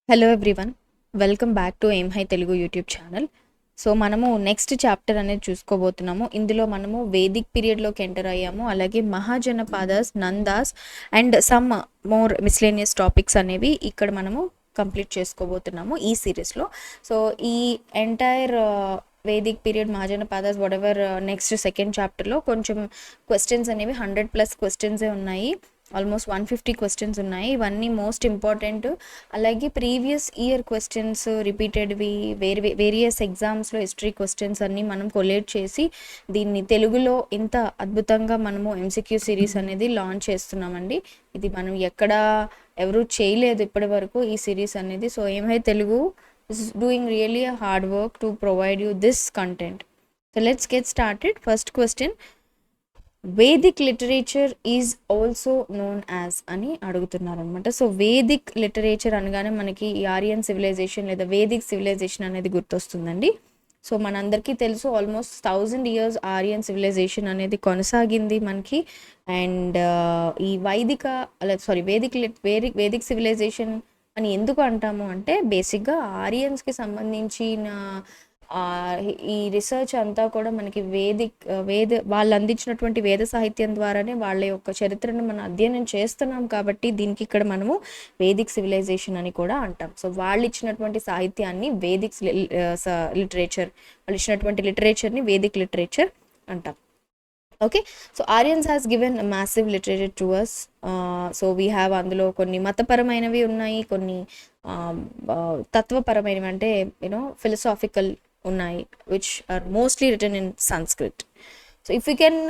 Hello everyone, welcome back to Aim High Telugu YouTube channel. So మనము next chapter అనేది చూసుకోబోతున్నాము. ఇందులో మనము వేదిక్ పీరియడ్లోకి ఎంటర్ అయ్యాము. అలాగే Mahajanapadas, Nandas and some more miscellaneous topics అనేవి ఇక్కడ మనము కంప్లీట్ చేసుకోబోతున్నాము ఈ సిరీస్లో. సో ఈ entire Vedic period, Mahajanapadas, whatever next second చాప్టర్లో కొంచెం క్వశ్చన్స్ అనేవి 100+ క్వశ్చన్సే ఉన్నాయి. ఆల్మోస్ట్ 150 క్వశ్చన్స్ ఉన్నాయి. ఇవన్నీ మోస్ట్ ఇంపార్టెంట్. అలాగే ప్రీవియస్ ఇయర్ క్వశ్చన్స్ రిపీటెడ్వి, వేరియస్ ఎగ్జామ్స్లో హిస్టరీ క్వశ్చన్స్ అన్నీ మనం కొలేట్ చేసి దీన్ని తెలుగులో ఇంత అద్భుతంగా మనము ఎంసీక్యూ సిరీస్ అనేది లాంచ్ చేస్తున్నామండి. ఇది మనం ఎవరు చేయలేదు ఇప్పటి వరకు ఈ సిరీస్ అనేది. సో ఏమై Telugu is doing really hard work to provide you this content. So let's get started. First question, Vedic literature is also known as అని అడుగుతున్నారు అనమాట. సో వేదిక్ లిటరేచర్ అనగానే మనకి ఈ ఆరియన్ సివిలైజేషన్ లేదా వేదిక్ సివిలైజేషన్ అనేది గుర్తొస్తుందండి. సో మనందరికీ తెలుసు ఆల్మోస్ట్ 1000 years ఆరియన్ సివిలైజేషన్ అనేది కొనసాగింది మనకి. అండ్ ఈ వేదిక్ సివిలైజేషన్ అని ఎందుకు అంటాము అంటే బేసిక్గా ఆరియన్స్కి సంబంధించిన ఈ రీసెర్చ్ అంతా కూడా మనకి వాళ్ళు అందించినటువంటి వేద సాహిత్యం ద్వారానే వాళ్ళ యొక్క చరిత్రను మనం అధ్యయనం చేస్తున్నాం. కాబట్టి దీనికి ఇక్కడ మనము వేదిక్ సివిలైజేషన్ అని కూడా అంటాం. సో వాళ్ళు ఇచ్చినటువంటి సాహిత్యాన్ని వేదిక్ లిటరేచర్, వాళ్ళు ఇచ్చినటువంటి లిటరేచర్ని వేదిక్ లిటరేచర్ అంటాం. Okay, so Aryans has given massive literature to us. So we have అందులో కొన్ని మతపరమైనవి ఉన్నాయి, కొన్ని తత్వపరమైనవి అంటే ఫిలసాఫికల్ ఉన్నాయి, which are mostly written in Sanskrit. So if you can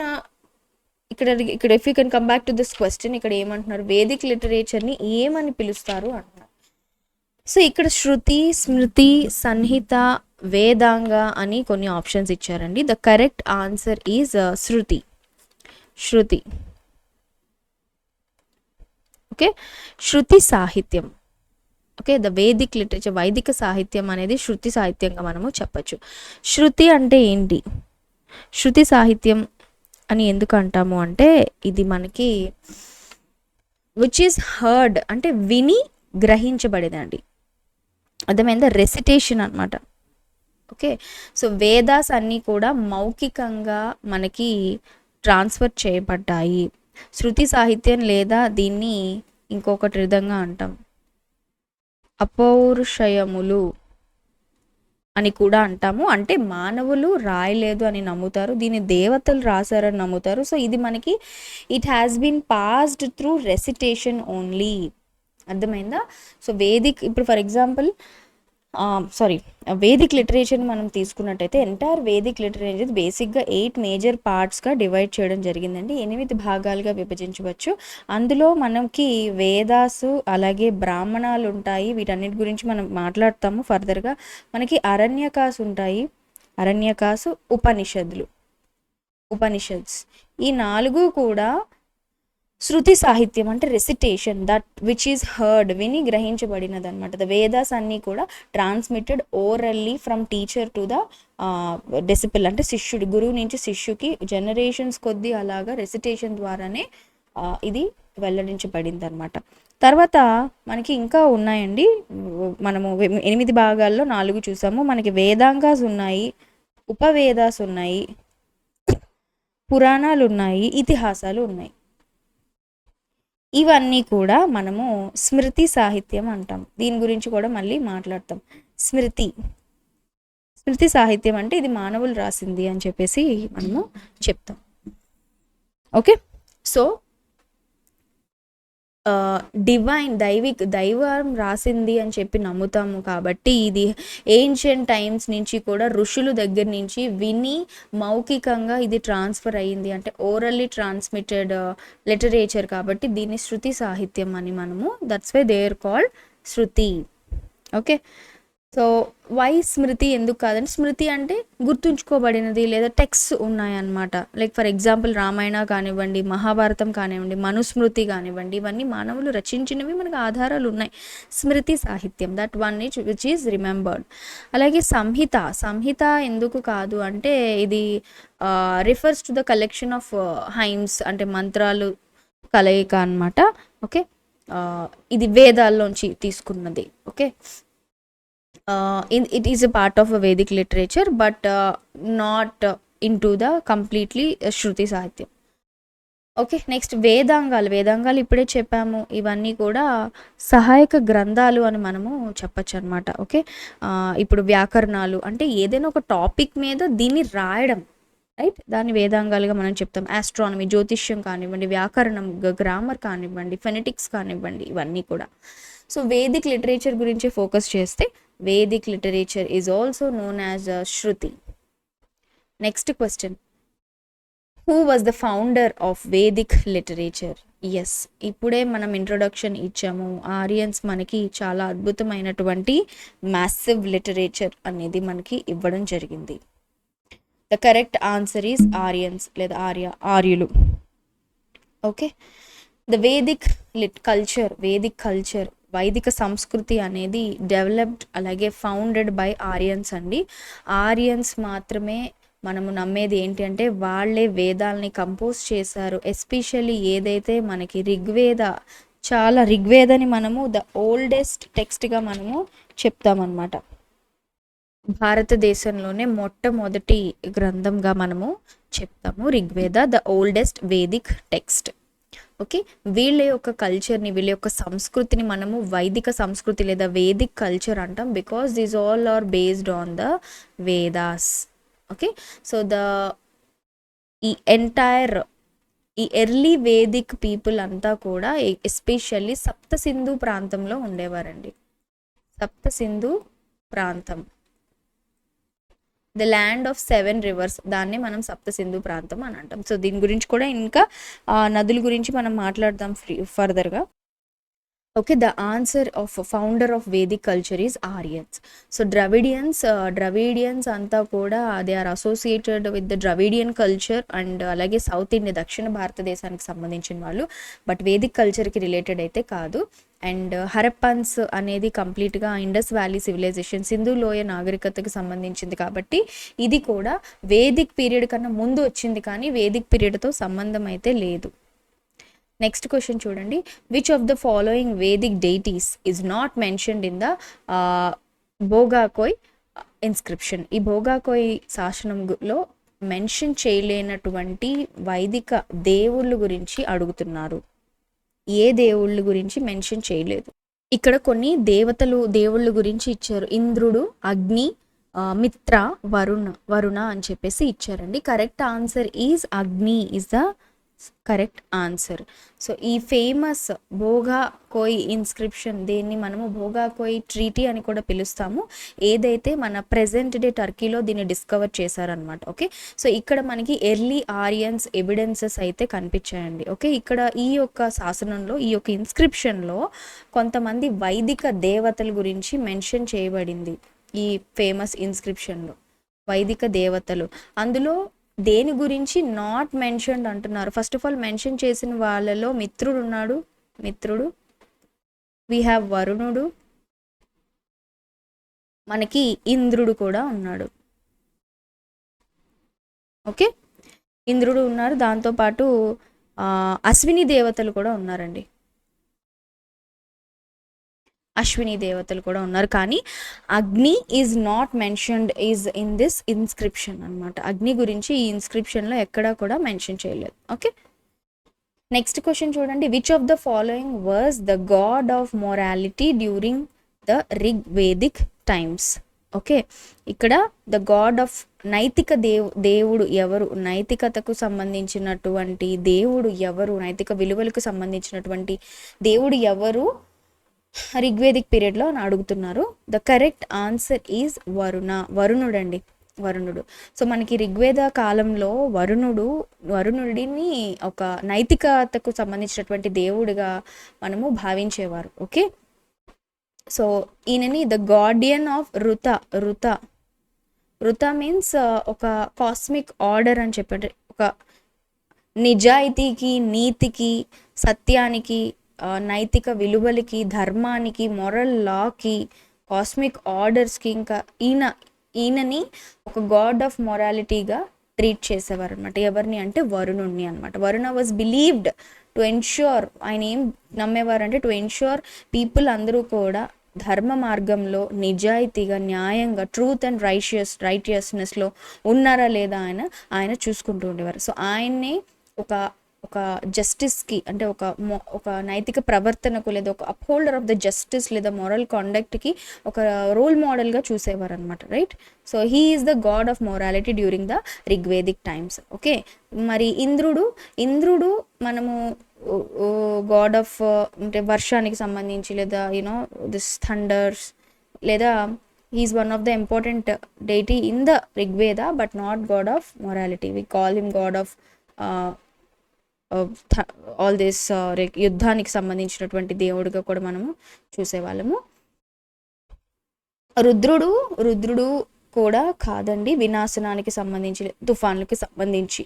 if you can come back to this question, ఇక్కడ ఏమంటున్నారు, వేదిక్ లిటరేచర్ని ఏమని పిలుస్తారు అంటున్నారు. సో ఇక్కడ శృతి, స్మృతి, సంహిత, వేదాంగ అని కొన్ని ఆప్షన్స్ ఇచ్చారండి. The correct answer is Shruti. Okay, Shruti సాహిత్యం. ఓకే, ద వేదిక్ లిటరేచర్, వైదిక సాహిత్యం అనేది శృతి సాహిత్యంగా మనము చెప్పచ్చు. శృతి అంటే ఏంటి, శృతి సాహిత్యం అని ఎందుకు అంటాము అంటే ఇది మనకి విచ్ ఈస్ హర్డ్ అంటే విని గ్రహించబడేదండి. అర్థమైందా, రెసిటేషన్ అనమాట. ఓకే, సో వేదాస్ అన్నీ కూడా మౌఖికంగా మనకి ట్రాన్స్ఫర్ చేయబడ్డాయి. శృతి సాహిత్యం లేదా దీన్ని ఇంకొకటి విధంగా అంటాం అపౌరుషయములు అని కూడా అంటాము. అంటే మానవులు రాయలేదు అని నమ్ముతారు, దీన్ని దేవతలు రాశారని నమ్ముతారు. సో ఇది మనకి it has been passed through recitation only. అర్థమైందా. సో వేదిక్, ఇప్పుడు ఫర్ ఎగ్జాంపుల్ వేదిక్ లిటరేచర్ని మనం తీసుకున్నట్టయితే ఎంటైర్ వేదిక్ లిటరేచర్ బేసిక్గా 8 మేజర్ పార్ట్స్గా డివైడ్ చేయడం జరిగిందండి. 8 భాగాలుగా విభజించవచ్చు. అందులో మనకి వేదాసు అలాగే బ్రాహ్మణాలు ఉంటాయి. వీటన్నిటి గురించి మనం మాట్లాడతాము ఫర్దర్గా. మనకి అరణ్యకాసు ఉంటాయి, అరణ్యకాసు, ఉపనిషద్స్, ఈ 4 కూడా శృతి సాహిత్యం అంటే recitation, that which is heard, విని గ్రహించబడినది అనమాట. ద వేదాస్ అన్నీ కూడా transmitted orally from teacher to the disciple, అంటే శిష్యుడు, గురువు నుంచి శిష్యుకి జనరేషన్స్ కొద్దీ అలాగా రెసిటేషన్ ద్వారానే ఇది వెల్లడించబడింది అనమాట. తర్వాత మనకి ఇంకా ఉన్నాయండి. మనము 8 భాగాల్లో 4 చూసాము. మనకి వేదాంగాస్ ఉన్నాయి, ఉపవేదాస్ ఉన్నాయి, పురాణాలు ఉన్నాయి, ఇతిహాసాలు ఉన్నాయి. ఇవన్నీ కూడా మనము స్మృతి సాహిత్యం అంటాం. దీని గురించి కూడా మళ్ళీ మాట్లాడతాం. స్మృతి సాహిత్యం అంటే ఇది మానవులు రాసింది అని చెప్పేసి మనము చెప్తాం. ఓకే, సో దైవం రాసింది అని చెప్పి నమ్ముతాము. కాబట్టి ఇది ఏన్షియంట్ టైమ్స్ నుంచి కూడా ఋషుల దగ్గర నుంచి విని మౌఖికంగా ఇది ట్రాన్స్ఫర్ అయ్యింది, అంటే ఓరల్లీ ట్రాన్స్మిటెడ్ లిటరేచర్. కాబట్టి దీన్ని శృతి సాహిత్యం అని మనము, that's why they are called Shruti. Okay, so why Smriti ఎందుకు కాదంటే, స్మృతి అంటే గుర్తుంచుకోబడినది లేదా టెక్స్ట్ ఉన్నాయన్నమాట. లైక్ ఫర్ ఎగ్జాంపుల్ రామాయణ కానివ్వండి, మహాభారతం కానివ్వండి, మనుస్మృతి కానివ్వండి, ఇవన్నీ మానవులు రచించినవి, మనకు ఆధారాలు ఉన్నాయి. స్మృతి సాహిత్యం, that one which is remembered. అలాగే సంహిత ఎందుకు కాదు అంటే ఇది refers to the collection of hymns, అంటే మంత్రాలు కలయిక అనమాట. ఓకే, ఇది వేదాల్లోంచి తీసుకున్నది. Okay. it is a part of a Vedic literature, but not into the completely Shruti Sahityam. Okay. Next వేదాంగాలు ఇప్పుడే చెప్పాము. ఇవన్నీ కూడా సహాయక గ్రంథాలు అని మనము చెప్పచ్చు అనమాట. ఓకే. ఇప్పుడు వ్యాకరణాలు అంటే ఏదైనా ఒక టాపిక్ మీద దీన్ని రాయడం, రైట్, దాన్ని వేదాంగాలుగా మనం చెప్తాం. ఆస్ట్రానమీ, జ్యోతిష్యం కానివ్వండి, వ్యాకరణం, గ్రామర్ కానివ్వండి, ఫెనెటిక్స్ కానివ్వండి, ఇవన్నీ కూడా. సో వేదిక్ లిటరేచర్ గురించి ఫోకస్ చేస్తే Vedic literature is also known as Shruti. Next question, who was the founder of Vedic literature? Yes, ఇప్పుడే మనం ఇంట్రొడక్షన్ ఇచ్చాము. ఆరియన్స్ మనకి చాలా అద్భుతమైనటువంటి మ్యాసివ్ లిటరేచర్ అనేది మనకి ఇవ్వడం జరిగింది. ద కరెక్ట్ ఆన్సర్ ఈజ్ ఆరియన్స్ లేదా ఆర్యులు. ఓకే. ద వేదిక్ కల్చర్ వైదిక సంస్కృతి అనేది డెవలప్డ్ అలాగే ఫౌండెడ్ బై ఆరియన్స్ అండి. ఆరియన్స్ మాత్రమే మనము నమ్మేది ఏంటి అంటే వాళ్ళే వేదాలని కంపోజ్ చేశారు. ఎస్పెషల్లీ ఏదైతే మనకి ఋగ్వేదని మనము ద ఓల్డెస్ట్ టెక్స్ట్గా మనము చెప్తామన్నమాట. భారతదేశంలోనే మొట్టమొదటి గ్రంథంగా మనము చెప్తాము Rigveda, the oldest Vedic text. Okay. వీళ్ళ యొక్క కల్చర్ని, వీళ్ళ యొక్క సంస్కృతిని మనము వైదిక సంస్కృతి లేదా వేదిక్ కల్చర్ అంటాం. Because these all are based on the Vedas. Okay. So ఈ ఎర్లీ వేదిక్ పీపుల్ అంతా కూడా ఎస్పెషల్లీ సప్త సింధు ప్రాంతంలో ఉండేవారండి. సప్త సింధు ప్రాంతం, ద ల్యాండ్ ఆఫ్ 7 rivers, దాన్ని మనం సప్త సింధు ప్రాంతం అని అంటాం. సో దీని గురించి కూడా ఇంకా నదుల గురించి మనం మాట్లాడదాం ఫర్దర్గా. Okay. The answer of founder of Vedic culture is Aryans. So Dravidians అంతా కూడా they are associated with the Dravidian culture and అలాగే సౌత్ ఇండియా, దక్షిణ భారతదేశానికి సంబంధించిన వాళ్ళు. బట్ వేదిక్ కల్చర్కి రిలేటెడ్ అయితే కాదు. అండ్ హరప్పన్స్ అనేది కంప్లీట్గా ఇండస్ వ్యాలీ సివిలైజేషన్, సింధు లోయ నాగరికతకు సంబంధించింది కాబట్టి ఇది కూడా వేదిక్ పీరియడ్ కన్నా ముందు వచ్చింది, కానీ వేదిక్ పీరియడ్తో సంబంధం అయితే లేదు. నెక్స్ట్ క్వశ్చన్ చూడండి, which of the following Vedic deities is not mentioned in the భోగాకోయ్ ఇన్స్క్రిప్షన్? ఈ భోగాకోయ్ శాసనంలో మెన్షన్ చేయలేనటువంటి వైదిక దేవుళ్ళ గురించి అడుగుతున్నారు. ఏ దేవుళ్ళ గురించి మెన్షన్ చేయలేదు? ఇక్కడ కొన్ని దేవుళ్ళ గురించి ఇచ్చారు. ఇంద్రుడు, అగ్ని, మిత్ర, వరుణ అని చెప్పేసి ఇచ్చారండి. కరెక్ట్ ఆన్సర్ ఈజ్ అగ్ని is the correct answer. So ఈ ఫేమస్ భోగాకోయ్ ఇన్స్క్రిప్షన్, దీన్ని మనము భోగాకోయ్ ట్రీటీ అని కూడా పిలుస్తాము. ఏదైతే మన ప్రెజెంట్ డే టర్కీలో దీన్ని డిస్కవర్ చేశారనమాట. ఓకే. సో ఇక్కడ మనకి ఎర్లీ ఆరియన్స్ ఎవిడెన్సెస్ అయితే కనిపించాయండి. ఓకే. ఇక్కడ ఈ యొక్క శాసనంలో, ఈ యొక్క ఇన్స్క్రిప్షన్లో కొంతమంది వైదిక దేవతల గురించి మెన్షన్ చేయబడింది. ఈ ఫేమస్ ఇన్స్క్రిప్షన్లో వైదిక దేవతలు, అందులో దేని గురించి నాట్ మెన్షన్డ్ అంటున్నారు? ఫస్ట్ ఆఫ్ ఆల్ మెన్షన్ చేసిన వాళ్ళలో మిత్రుడు ఉన్నాడు. వీ హ్యావ్ వరుణుడు, మనకి ఇంద్రుడు కూడా ఉన్నాడు. ఓకే. ఇంద్రుడు ఉన్నారు, దాంతోపాటు అశ్విని దేవతలు కూడా ఉన్నారండి. కానీ అగ్ని is not mentioned is in this inscription అనమాట. అగ్ని గురించి ఈ ఇన్స్క్రిప్షన్లో ఎక్కడా కూడా మెన్షన్ చేయలేదు. ఓకే. నెక్స్ట్ క్వశ్చన్ చూడండి, which of the following was the god of morality during the Rigvedic times? Okay. ఇక్కడ ద గాడ్ ఆఫ్ నైతిక దేవుడు ఎవరు, నైతికతకు సంబంధించినటువంటి దేవుడు ఎవరు, నైతిక విలువలకు సంబంధించినటువంటి దేవుడు ఎవరు రిగ్వేదిక్ పీరియడ్లో అని అడుగుతున్నారు. ద కరెక్ట్ ఆన్సర్ ఈజ్ వరుణుడు. సో మనకి ఋగ్వేద కాలంలో వరుణుడిని ఒక నైతికతకు సంబంధించినటువంటి దేవుడిగా మనము భావించేవారు. ఓకే. సో ఈయనని ద గార్డియన్ ఆఫ్ రుత మీన్స్ ఒక కాస్మిక్ ఆర్డర్ అని చెప్పండి. ఒక నిజాయితీకి, నీతికి, సత్యానికి, నైతిక విలువలకి, ధర్మానికి, మొరల్ లాకి, కాస్మిక్ ఆర్డర్స్కి, ఇంకా ఈయనని ఒక గాడ్ ఆఫ్ మొరాలిటీగా ట్రీట్ చేసేవారు అనమాట. ఎవరిని అంటే వరుణుడిని అనమాట. Varuna was believed to ensure, ఆయన ఏం నమ్మేవారంటే టు ఎన్ష్యూర్ పీపుల్ అందరూ కూడా ధర్మ మార్గంలో నిజాయితీగా న్యాయంగా ట్రూత్ అండ్ రైటియస్నెస్లో ఉన్నారా లేదా ఆయన చూసుకుంటూ ఉండేవారు. సో ఆయన్ని ఒక ఒక జస్టిస్కి అంటే ఒక నైతిక ప్రవర్తనకు లేదా ఒక అప్హోల్డర్ ఆఫ్ ద జస్టిస్ లేదా మోరల్ కాండక్ట్కి ఒక రోల్ మోడల్గా చూసేవారు అనమాట, right. So he is the god of morality during the Rigvedic times. Okay, మరి ఇంద్రుడు మనము గాడ్ ఆఫ్ అంటే వర్షానికి సంబంధించి లేదా యూనో దిస్ థండర్స్ లేదా he is one of the important deity in the Rigveda but not god of morality. We call him god of all this యుద్ధానికి సంబంధించినటువంటి దేవుడిగా కూడా మనము చూసేవాళ్ళము. రుద్రుడు కూడా కాదండి, వినాశనానికి సంబంధించి తుఫాన్లకి సంబంధించి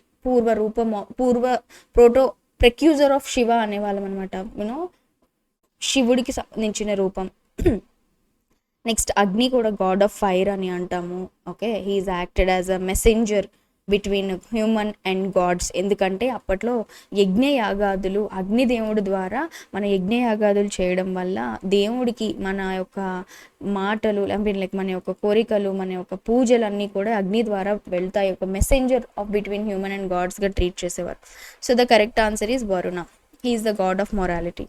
ప్రెక్యూజర్ ఆఫ్ శివ అనేవాళ్ళం అనమాట, యూనో శివుడికి సంబంధించిన రూపం. నెక్స్ట్ అగ్ని కూడా గాడ్ ఆఫ్ ఫైర్ అని అంటాము. Okay, he is acted as a messenger between human and gods. ఎందుకంటే అప్పట్లో యజ్ఞయాగాదులు అగ్నిదేవుడి ద్వారా మన యజ్ఞయాగాదులు చేయడం వల్ల దేవుడికి మన యొక్క మాటలు లైక్ మన యొక్క కోరికలు మన యొక్క పూజలు అన్నీ కూడా అగ్ని ద్వారా వెళ్తాయి. ఒక messenger of between human and గాడ్స్గా ట్రీట్ చేసేవారు. So the correct answer is Varuna. He is the god of morality.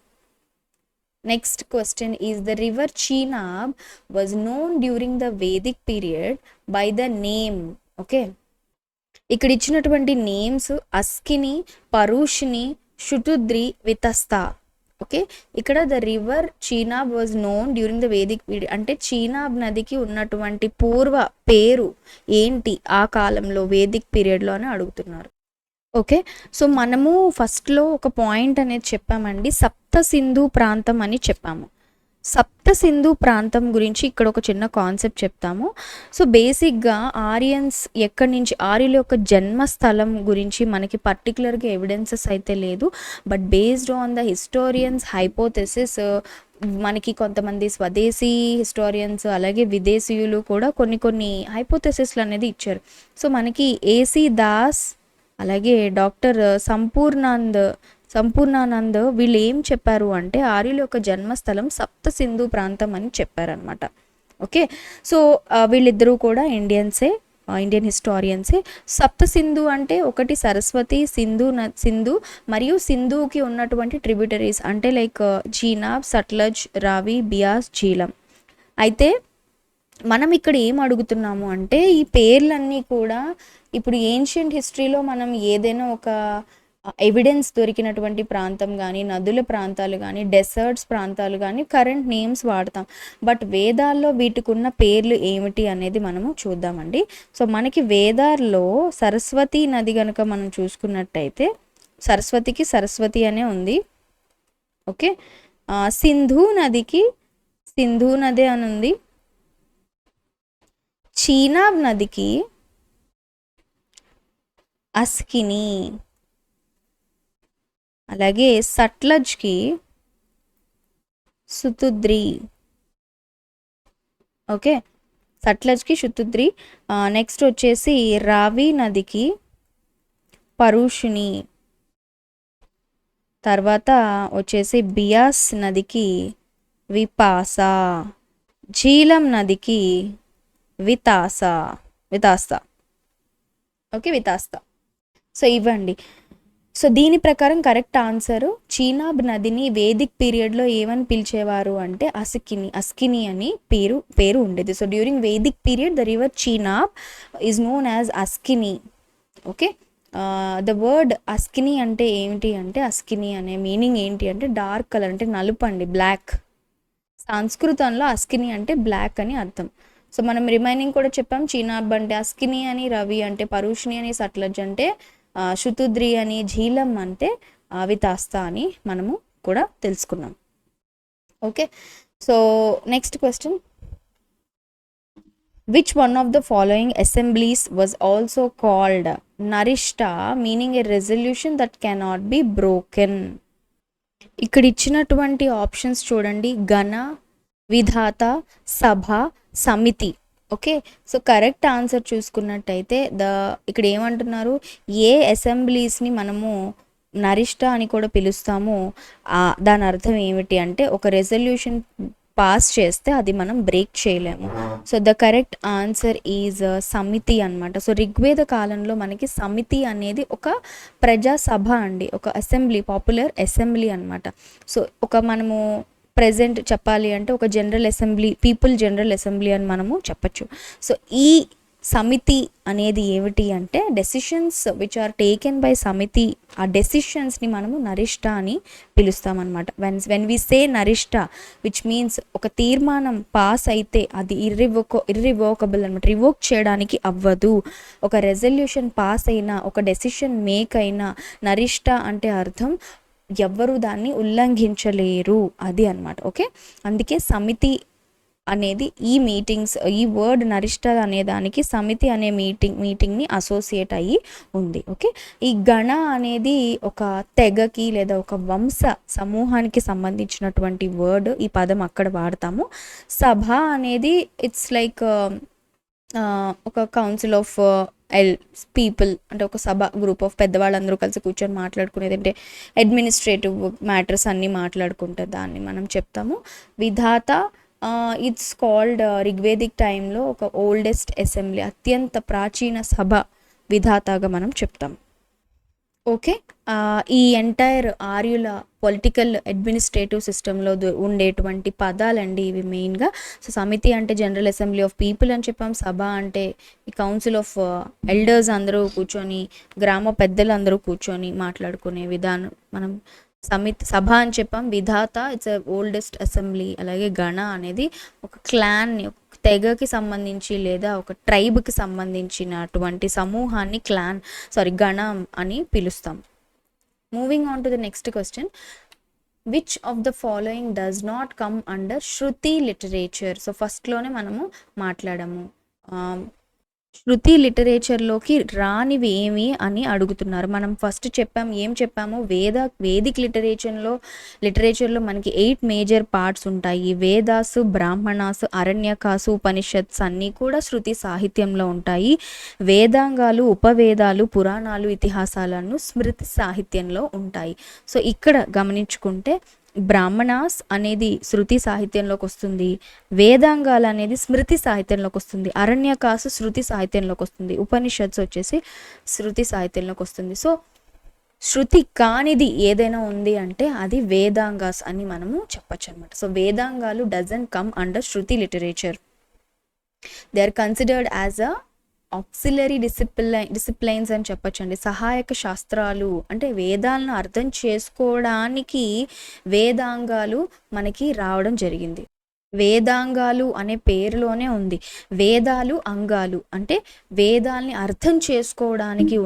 Next question is the river Chenab was known during the Vedic period by the name. Okay, ఇక్కడ ఇచ్చినటువంటి names Askini, పరుషిని, శుతుద్రి, Vitasta. Okay, ఇక్కడ the river Chenab was known during the Vedic period అంటే చీనాబ్ నదికి ఉన్నటువంటి పూర్వ పేరు ఏంటి ఆ కాలంలో వేదిక్ పీరియడ్లో అని అడుగుతున్నారు. ఓకే, సో మనము ఫస్ట్లో ఒక పాయింట్ అనేది చెప్పామండి, సప్త సింధు ప్రాంతం అని చెప్పాము. సప్త సింధు ప్రాంతం గురించి ఇక్కడ ఒక చిన్న కాన్సెప్ట్ చెప్తాము. సో బేసిక్గా ఆర్యన్స్ ఎక్కడి నుంచి ఆర్యుల యొక్క జన్మస్థలం గురించి మనకి పర్టికులర్గా ఎవిడెన్సెస్ అయితే లేదు, but based on the historians hypothesis మనకి కొంతమంది స్వదేశీ హిస్టోరియన్స్ అలాగే విదేశీయులు కూడా కొన్ని హైపోథెసిస్లు అనేది ఇచ్చారు. సో మనకి ఏసీ దాస్ అలాగే డాక్టర్ సంపూర్ణానంద్ వీళ్ళు ఏం చెప్పారు అంటే ఆర్యుల యొక్క జన్మస్థలం సప్త సింధు ప్రాంతం అని చెప్పారనమాట. ఓకే, సో వీళ్ళిద్దరూ కూడా ఇండియన్ హిస్టారియన్సే. సప్త సింధు అంటే ఒకటి సరస్వతి, సింధు మరియు సింధుకి ఉన్నటువంటి ట్రిబ్యూటరీస్ అంటే లైక్ చీనాబ్, సట్లజ్, రావి, బియాస్, జీలం. అయితే మనం ఇక్కడ ఏం అడుగుతున్నాము అంటే ఈ పేర్లన్నీ కూడా ఇప్పుడు ఏన్షియంట్ హిస్టరీలో మనం ఏదైనా ఒక ఎవిడెన్స్ దొరికినటువంటి ప్రాంతం కానీ నదుల ప్రాంతాలు కానీ డెసర్ట్స్ ప్రాంతాలు కానీ కరెంట్ నేమ్స్ వాడతాం, బట్ వేదాల్లో వీటికి ఉన్న పేర్లు ఏమిటి అనేది మనము చూద్దామండి. సో మనకి వేదాల్లో సరస్వతి నది కనుక మనం చూసుకున్నట్టయితే సరస్వతికి సరస్వతి అనే ఉంది. ఓకే, సింధు నదికి సింధు నది అని ఉంది. చీనాబ్ నదికి అస్కిని, అలాగే సట్లజ్కి సుతుద్రి. ఓకే, సట్లజ్కి శుతుద్రి. నెక్స్ట్ వచ్చేసి రావి నదికి పరుషిని, తర్వాత వచ్చేసి బియాస్ నదికి విపాస, జీలం నదికి వితాస్త. ఓకే, వితాస్త. సో ఇవ్వండి. సో దీని ప్రకారం కరెక్ట్ ఆన్సరు చీనాబ్ నదిని వేదిక్ పీరియడ్లో ఏమని పిలిచేవారు అంటే అస్కిని అని పేరు ఉండేది. So during Vedic period the river Chenab is known as Askini. Okay, the word Askini అంటే ఏమిటి అంటే అస్కిని అనే మీనింగ్ ఏంటి అంటే డార్క్ కలర్ అంటే నలుపు అండి, బ్లాక్. సంస్కృతంలో అస్కిని అంటే బ్లాక్ అని అర్థం. సో మనం రిమైనింగ్ కూడా చెప్పాం, చీనాబ్ అంటే అస్కిని అని, రవి అంటే పరుషిని అని, సట్లజ్ అంటే శుతుద్రి అని, జీలం అంటే వితాస్త అని మనము కూడా తెలుసుకున్నాం. Okay, so next question, which one of the following assemblies was also called Narishta meaning a resolution that cannot be broken? ఇక్కడ ఇచ్చినటువంటి ఆప్షన్స్ చూడండి, గణ, విధాత, సభ, సమితి. ఓకే, సో కరెక్ట్ ఆన్సర్ చూసుకున్నట్టయితే ఇక్కడ ఏమంటున్నారు, ఏ అసెంబ్లీస్ని మనము నరిష్ట అని కూడా పిలుస్తాము దాని అర్థం ఏమిటి అంటే ఒక రెజల్యూషన్ పాస్ చేస్తే అది మనం బ్రేక్ చేయలేము. So the correct answer is సమితి అనమాట. సో ఋగ్వేద కాలంలో మనకి సమితి అనేది ఒక ప్రజాసభ అండి, ఒక అసెంబ్లీ, పాపులర్ అసెంబ్లీ అనమాట. సో మనము ప్రెజెంట్ చెప్పాలి అంటే ఒక general assembly, people general assembly అని మనము చెప్పచ్చు. సో ఈ సమితి అనేది ఏమిటి అంటే decisions which are taken by Samiti, ఆ డెసిషన్స్ని మనము నరిష్ట అని పిలుస్తామన్నమాట. When we say Narishta which means ఒక తీర్మానం పాస్ అయితే అది ఇర్రివోకబుల్ అనమాట, రివోక్ చేయడానికి అవ్వదు. ఒక రెజల్యూషన్ పాస్ అయినా, ఒక డెసిషన్ మేక్ అయినా, నరిష్ట అంటే అర్థం ఎవ్వరు దాన్ని ఉల్లంఘించలేరు అది అనమాట. ఓకే, అందుకే సమితి అనేది ఈ వర్డ్ నరిష్ట అనే దానికి సమితి అనే మీటింగ్ని అసోసియేట్ అయ్యి ఉంది. ఓకే, ఈ గణ అనేది ఒక తెగకి లేదా ఒక వంశ సమూహానికి సంబంధించినటువంటి వర్డ్, ఈ పదం అక్కడ వాడతాము. సభ అనేది ఇట్స్ లైక్ ఒక కౌన్సిల్ ఆఫ్ పీపుల్, అంటే ఒక సభ, గ్రూప్ ఆఫ్ పెద్దవాళ్ళందరూ కలిసి కూర్చొని మాట్లాడుకునేది, అంటే అడ్మినిస్ట్రేటివ్ మ్యాటర్స్ అన్నీ మాట్లాడుకుంటారు, దాన్ని మనం చెప్తాము విధాత. ఇట్స్ కాల్డ్ ఋగ్వేదిక్ టైంలో ఒక ఓల్డెస్ట్ అసెంబ్లీ, అత్యంత ప్రాచీన సభ విధాతగా మనం చెప్తాం. ఓకే, ఈ ఎంటైర్ ఆర్యుల పొలిటికల్ అడ్మినిస్ట్రేటివ్ సిస్టంలో ఉండేటువంటి పదాలండి ఇవి మెయిన్గా. సో సమితి అంటే జనరల్ అసెంబ్లీ ఆఫ్ పీపుల్ అని చెప్పాం, సభ అంటే ఈ కౌన్సిల్ ఆఫ్ ఎల్డర్స్ అందరూ కూర్చొని, గ్రామ పెద్దలు అందరూ కూర్చొని మాట్లాడుకునే విధానం మనం సభ అని చెప్పాం. విధాత ఇట్స్ ఓల్డెస్ట్ అసెంబ్లీ. అలాగే గణ అనేది ఒక క్లాన్ని, ఒక తెగకి సంబంధించి లేదా ఒక ట్రైబ్కి సంబంధించినటువంటి సమూహాన్ని గణం అని పిలుస్తాం. Moving on to the next question, which of the following does not come under Shruti literature? So ఫస్ట్లోనే మనము మాట్లాడాము, శృతి లిటరేచర్లోకి రానివి ఏమి అని అడుగుతున్నారు. మనం ఫస్ట్ ఏం చెప్పాము, వేదిక్ లిటరేచర్లో మనకి 8 మేజర్ పార్ట్స్ ఉంటాయి. వేదాసు, బ్రాహ్మణాసు, అరణ్యకాసు, ఉపనిషత్స్ అన్నీ కూడా శృతి సాహిత్యంలో ఉంటాయి. వేదాంగాలు, ఉపవేదాలు, పురాణాలు, ఇతిహాసాలను స్మృతి సాహిత్యంలో ఉంటాయి. సో ఇక్కడ గమనించుకుంటే బ్రాహ్మణాస్ అనేది శృతి సాహిత్యంలోకి వస్తుంది, వేదాంగాలు అనేది స్మృతి సాహిత్యంలోకి వస్తుంది, అరణ్యకాసు శృతి సాహిత్యంలోకి వస్తుంది, ఉపనిషత్స్ వచ్చేసి శృతి సాహిత్యంలోకి వస్తుంది. సో శృతి కానిది ఏదైనా ఉంది అంటే అది వేదాంగాస్ అని మనము చెప్పచ్చు అనమాట. సో వేదాంగాలు doesn't come under Shruti literature. They are considered as a auxiliary disciplines అని చెప్పచ్చండి, సహాయక శాస్త్రాలు. అంటే వేదాలను అర్థం చేసుకోవడానికి వేదాంగాలు మనకి రావడం జరిగింది. వేదాంగాలు అనే పేరులోనే ఉంది, వేదాలు అంగాలు అంటే వేదాల్ని అర్థం చేసుకోవడానికి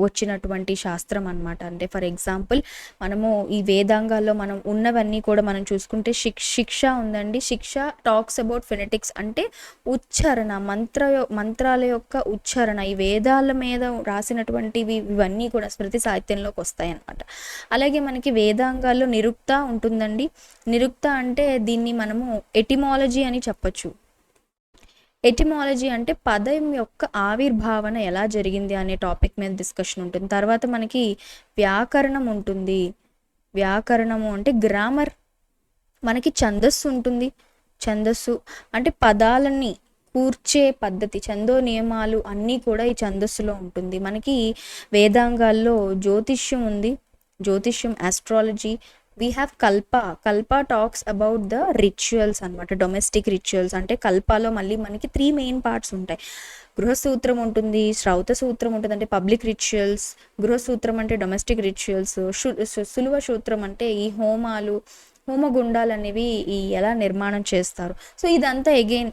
వచ్చినటువంటి శాస్త్రం అనమాట. అంటే ఫర్ ఎగ్జాంపుల్ మనము ఈ వేదాంగాల్లో మనం ఉన్నవన్నీ కూడా మనం చూసుకుంటే శిక్ష ఉందండి. శిక్ష టాక్స్ అబౌట్ ఫెనెటిక్స్, అంటే ఉచ్చారణ, మంత్రాల యొక్క ఉచ్చారణ. ఈ వేదాల మీద రాసినటువంటివి ఇవన్నీ కూడా స్మృతి సాహిత్యంలోకి వస్తాయి అన్నమాట. అలాగే మనకి వేదాంగాల్లో నిరుక్త ఉంటుందండి. నిరుక్త అంటే దీన్ని మనము ఎటిమాలజీ అని చెప్పచ్చు. ఎటిమాలజీ అంటే పదం యొక్క ఆవిర్భావన ఎలా జరిగింది అనే టాపిక్ మీద డిస్కషన్ ఉంటుంది. తర్వాత మనకి వ్యాకరణం ఉంటుంది. వ్యాకరణము అంటే గ్రామర్. మనకి ఛందస్సు ఉంటుంది. ఛందస్సు అంటే పదాలని కూర్చే పద్ధతి, ఛందో నియమాలు అన్నీ కూడా ఈ ఛందస్సులో ఉంటుంది. మనకి వేదాంగాల్లో జ్యోతిష్యం ఉంది, జ్యోతిష్యం, ఆస్ట్రాలజీ. వీ హ్యావ్ కల్ప టాక్స్ అబౌట్ ద రిచువల్స్ అనమాట, డొమెస్టిక్ రిచువల్స్. అంటే కల్పాలో మళ్ళీ మనకి 3 మెయిన్ పార్ట్స్ ఉంటాయి. గృహసూత్రం ఉంటుంది, శ్రౌత సూత్రం ఉంటుంది అంటే పబ్లిక్ రిచువల్స్, గృహసూత్రం అంటే డొమెస్టిక్ రిచువల్స్, సులువ సూత్రం అంటే ఈ హోమగుండాలు అనేవి ఎలా నిర్మాణం చేస్తారు. సో ఇదంతా అగైన్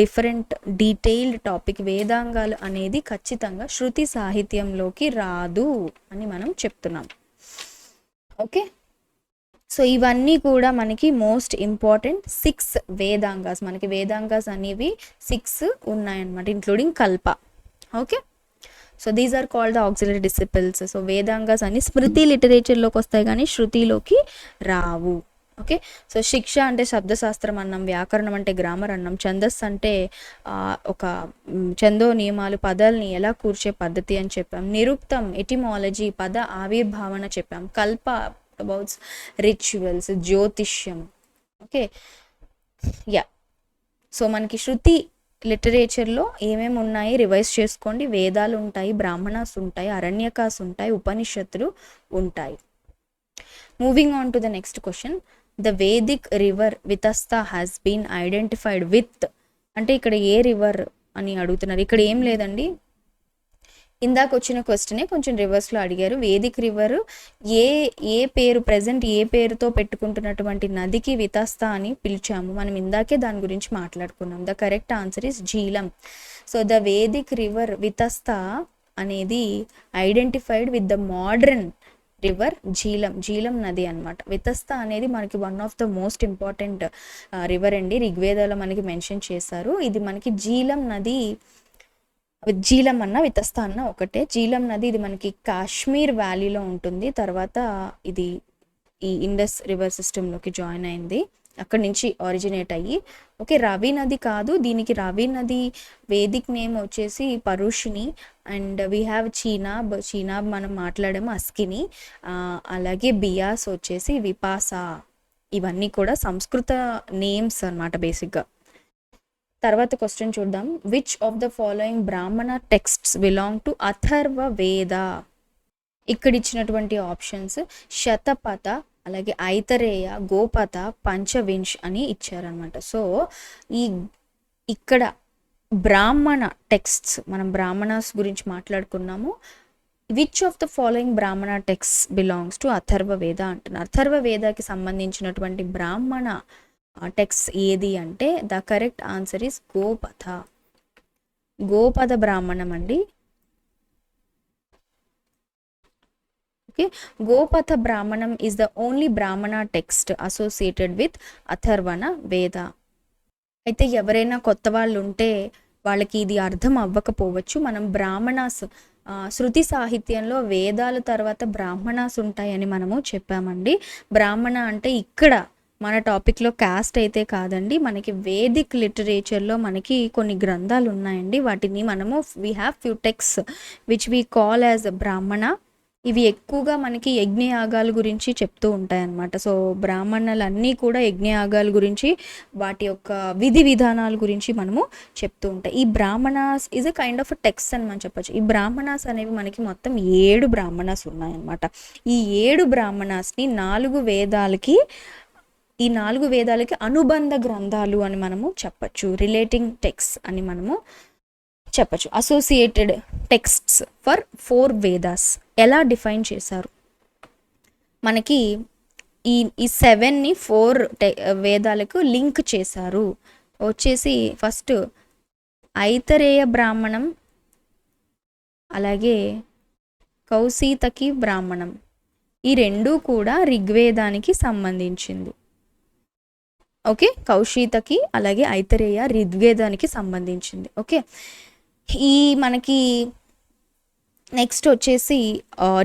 డిఫరెంట్ డీటెయిల్డ్ టాపిక్. వేదాంగాలు అనేది ఖచ్చితంగా శృతి సాహిత్యంలోకి రాదు అని మనం చెప్తున్నాం. ఓకే, సో ఇవన్నీ కూడా మనకి మోస్ట్ ఇంపార్టెంట్ 6 వేదాంగాస్. మనకి వేదాంగాస్ అనేవి 6 ఉన్నాయన్నమాట, including Kalpa. Okay, so these are called the auxiliary disciplines. So Vedangas అన్ని స్మృతి లిటరేచర్లోకి వస్తాయి కానీ శృతిలోకి రావు. ఓకే, సో శిక్ష అంటే శబ్దశాస్త్రం అన్నాం, వ్యాకరణం అంటే గ్రామర్ అన్నాం, ఛందస్సు అంటే ఒక ఛందో నియమాలు, పదాలని ఎలా కూర్చే పద్ధతి అని చెప్పాం, నిరుక్తం ఎటిమాలజీ పద ఆవిర్భావన చెప్పాం, కల్ప అబౌట్ రిచువల్స్, జ్యోతిష్యం. Okay, yeah. సో మనకి శృతి లిటరేచర్లో ఏమేమి ఉన్నాయి రివైజ్ చేసుకోండి. వేదాలు ఉంటాయి, బ్రాహ్మణాస్ ఉంటాయి, అరణ్యకాస్ ఉంటాయి, ఉపనిషత్తులు ఉంటాయి. Moving on to the next question. The Vedic river Vitasta has been identified with, అంటే ఇక్కడ ఏ రివర్ అని అడుగుతున్నారు. ఇక్కడ ఏం లేదండి, ఇందాక వచ్చిన క్వశ్చనే కొంచెం రివర్స్లో అడిగారు. వేదిక్ రివర్ ఏ పేరు ప్రజెంట్ ఏ పేరుతో పెట్టుకుంటున్నటువంటి నదికి వితస్తా అని పిలిచాము. మనం ఇందాకే దాని గురించి మాట్లాడుకున్నాం. The correct answer is Jhelum. So the Vedic river Vitasta అనేది identified with the modern river Jhelum. Jhelum నది అనమాట. వితస్తా అనేది మనకి one of the most important river అండి. ఋగ్వేదాలో మనకి మెన్షన్ చేశారు. ఇది మనకి జీలం నది, జీలం అన్న వితస్తా అన్న ఒకటే. జీలం నది ఇది మనకి కాశ్మీర్ వ్యాలీలో ఉంటుంది. తర్వాత ఇది ఈ ఇండస్ రివర్ సిస్టంలోకి జాయిన్ అయింది, అక్కడి నుంచి ఆరిజినేట్ అయ్యి. ఓకే, రవి నది కాదు, దీనికి రవి నది వేదిక్ నేమ్ వచ్చేసి Parushni. And we have Chenab, Chenab మనం మాట్లాడాము, అస్కిని, అలాగే బియాస్ వచ్చేసి విపాస. ఇవన్నీ కూడా సంస్కృత నేమ్స్ అన్నమాట బేసిక్గా. తర్వాత క్వశ్చన్ చూద్దాం. విచ్ ఆఫ్ ద ఫాలోయింగ్ బ్రాహ్మణ టెక్స్ట్స్ బిలాంగ్ టు అథర్వ వేద? ఇక్కడ ఇచ్చినటువంటి ఆప్షన్స్ శతపథ, అలాగే ఐతరేయ, గోపథ, పంచవింశ్ అని ఇచ్చారనమాట. సో ఇక్కడ బ్రాహ్మణ టెక్స్ట్స్, మనం బ్రాహ్మణాస్ గురించి మాట్లాడుకున్నాము. విచ్ ఆఫ్ ద ఫాలోయింగ్ బ్రాహ్మణ టెక్స్ట్ బిలాంగ్స్ టు అథర్వ వేద అంటున్నారు. అథర్వ వేదకి సంబంధించినటువంటి బ్రాహ్మణ టెక్స్ట్ ఏది అంటే ద కరెక్ట్ ఆన్సర్ ఇస్ గోపథ. గోపథ బ్రాహ్మణం అండి. ఓకే, గోపథ బ్రాహ్మణం ఈస్ ద ఓన్లీ బ్రాహ్మణ టెక్స్ట్ అసోసియేటెడ్ విత్ అథర్వణ వేద. అయితే ఎవరైనా కొత్త వాళ్ళు ఉంటే వాళ్ళకి ఇది అర్థం అవ్వకపోవచ్చు. మనం బ్రాహ్మణాస్, శృతి సాహిత్యంలో వేదాల తర్వాత బ్రాహ్మణాస్ ఉంటాయని మనము చెప్పామండి. బ్రాహ్మణ అంటే ఇక్కడ మన టాపిక్లో క్యాస్ట్ అయితే కాదండి, మనకి వేదిక్ లిటరేచర్లో మనకి కొన్ని గ్రంథాలు ఉన్నాయండి. వాటిని మనము we have few text which we call as బ్రాహ్మణ. ఇవి ఎక్కువగా మనకి యజ్ఞయాగాల గురించి చెప్తూ ఉంటాయి అన్నమాట. సో బ్రాహ్మణులన్నీ కూడా యజ్ఞయాగాల గురించి, వాటి యొక్క విధి విధానాల గురించి మనము చెప్తూ ఉంటాయి. ఈ Brahmanas is a kind of text అని మనం చెప్పచ్చు. ఈ బ్రాహ్మణాస్ అనేవి మనకి మొత్తం 7 బ్రాహ్మణాస్ ఉన్నాయన్నమాట. ఈ 7 బ్రాహ్మణాస్ని 4 వేదాలకి, ఈ 4 వేదాలకి అనుబంధ గ్రంథాలు అని మనము చెప్పచ్చు. రిలేటింగ్ టెక్స్ట్ అని మనము చెప్పచ్చు. అసోసియేటెడ్ టెక్స్ట్స్ ఫర్ 4 వేదాస్ ఎలా డిఫైన్ చేశారు? మనకి ఈ 7ని 4 వేదాలకు లింక్ చేశారు. వచ్చేసి ఫస్ట్ ఐతరేయ బ్రాహ్మణం, అలాగే కౌశీతకి బ్రాహ్మణం. ఈ 2 కూడా ఋగ్వేదానికి సంబంధించింది. ఓకే, కౌశీతకి అలాగే ఐతరేయ ఋగ్వేదానికి సంబంధించింది. ఓకే, ఈ మనకి నెక్స్ట్ వచ్చేసి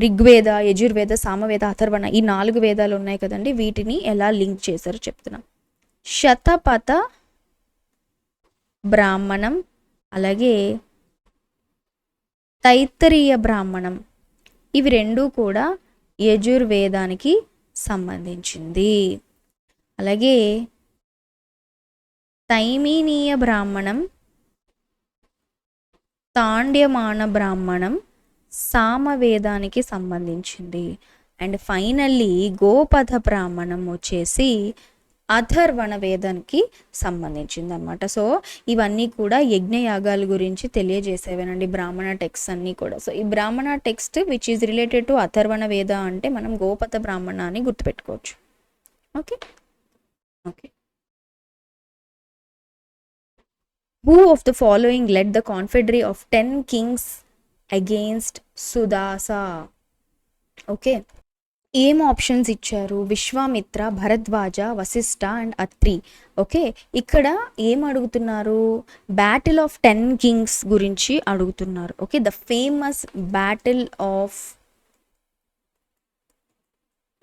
ఋగ్వేద, యజుర్వేద, సామవేద, అథర్వణ, ఈ 4 వేదాలు ఉన్నాయి కదండి. వీటిని ఎలా లింక్ చేశారో చెప్తున్నాం. శతపథ బ్రాహ్మణం, అలాగే తైత్తరీయ బ్రాహ్మణం, ఇవి 2 కూడా యజుర్వేదానికి సంబంధించింది. అలాగే తైమీనీయ బ్రాహ్మణం, తాండ్యమాన బ్రాహ్మణం సామవేదానికి సంబంధించింది. అండ్ ఫైనల్లీ గోపథ బ్రాహ్మణం వచ్చేసి అథర్వణ వేదానికి సంబంధించింది అనమాట. సో ఇవన్నీ కూడా యజ్ఞయాగాల గురించి తెలియజేసేవేనండి బ్రాహ్మణ టెక్స్ట్ అన్నీ కూడా. సో ఈ Brahmana text which is related to Atharvana Veda అంటే మనం గోపథ బ్రాహ్మణ అని గుర్తుపెట్టుకోవచ్చు. Okay okay. Who of the following led the confederacy of 10 kings against Sudasa? Okay, ఏం ఆప్షన్స్ ఇచ్చారు? విశ్వామిత్ర, భరద్వాజ, వశిష్ఠ అండ్ అత్రి. ఓకే, ఇక్కడ ఏం అడుగుతున్నారు? బ్యాటిల్ ఆఫ్ 10 కింగ్స్ గురించి అడుగుతున్నారు. Okay, the famous battle of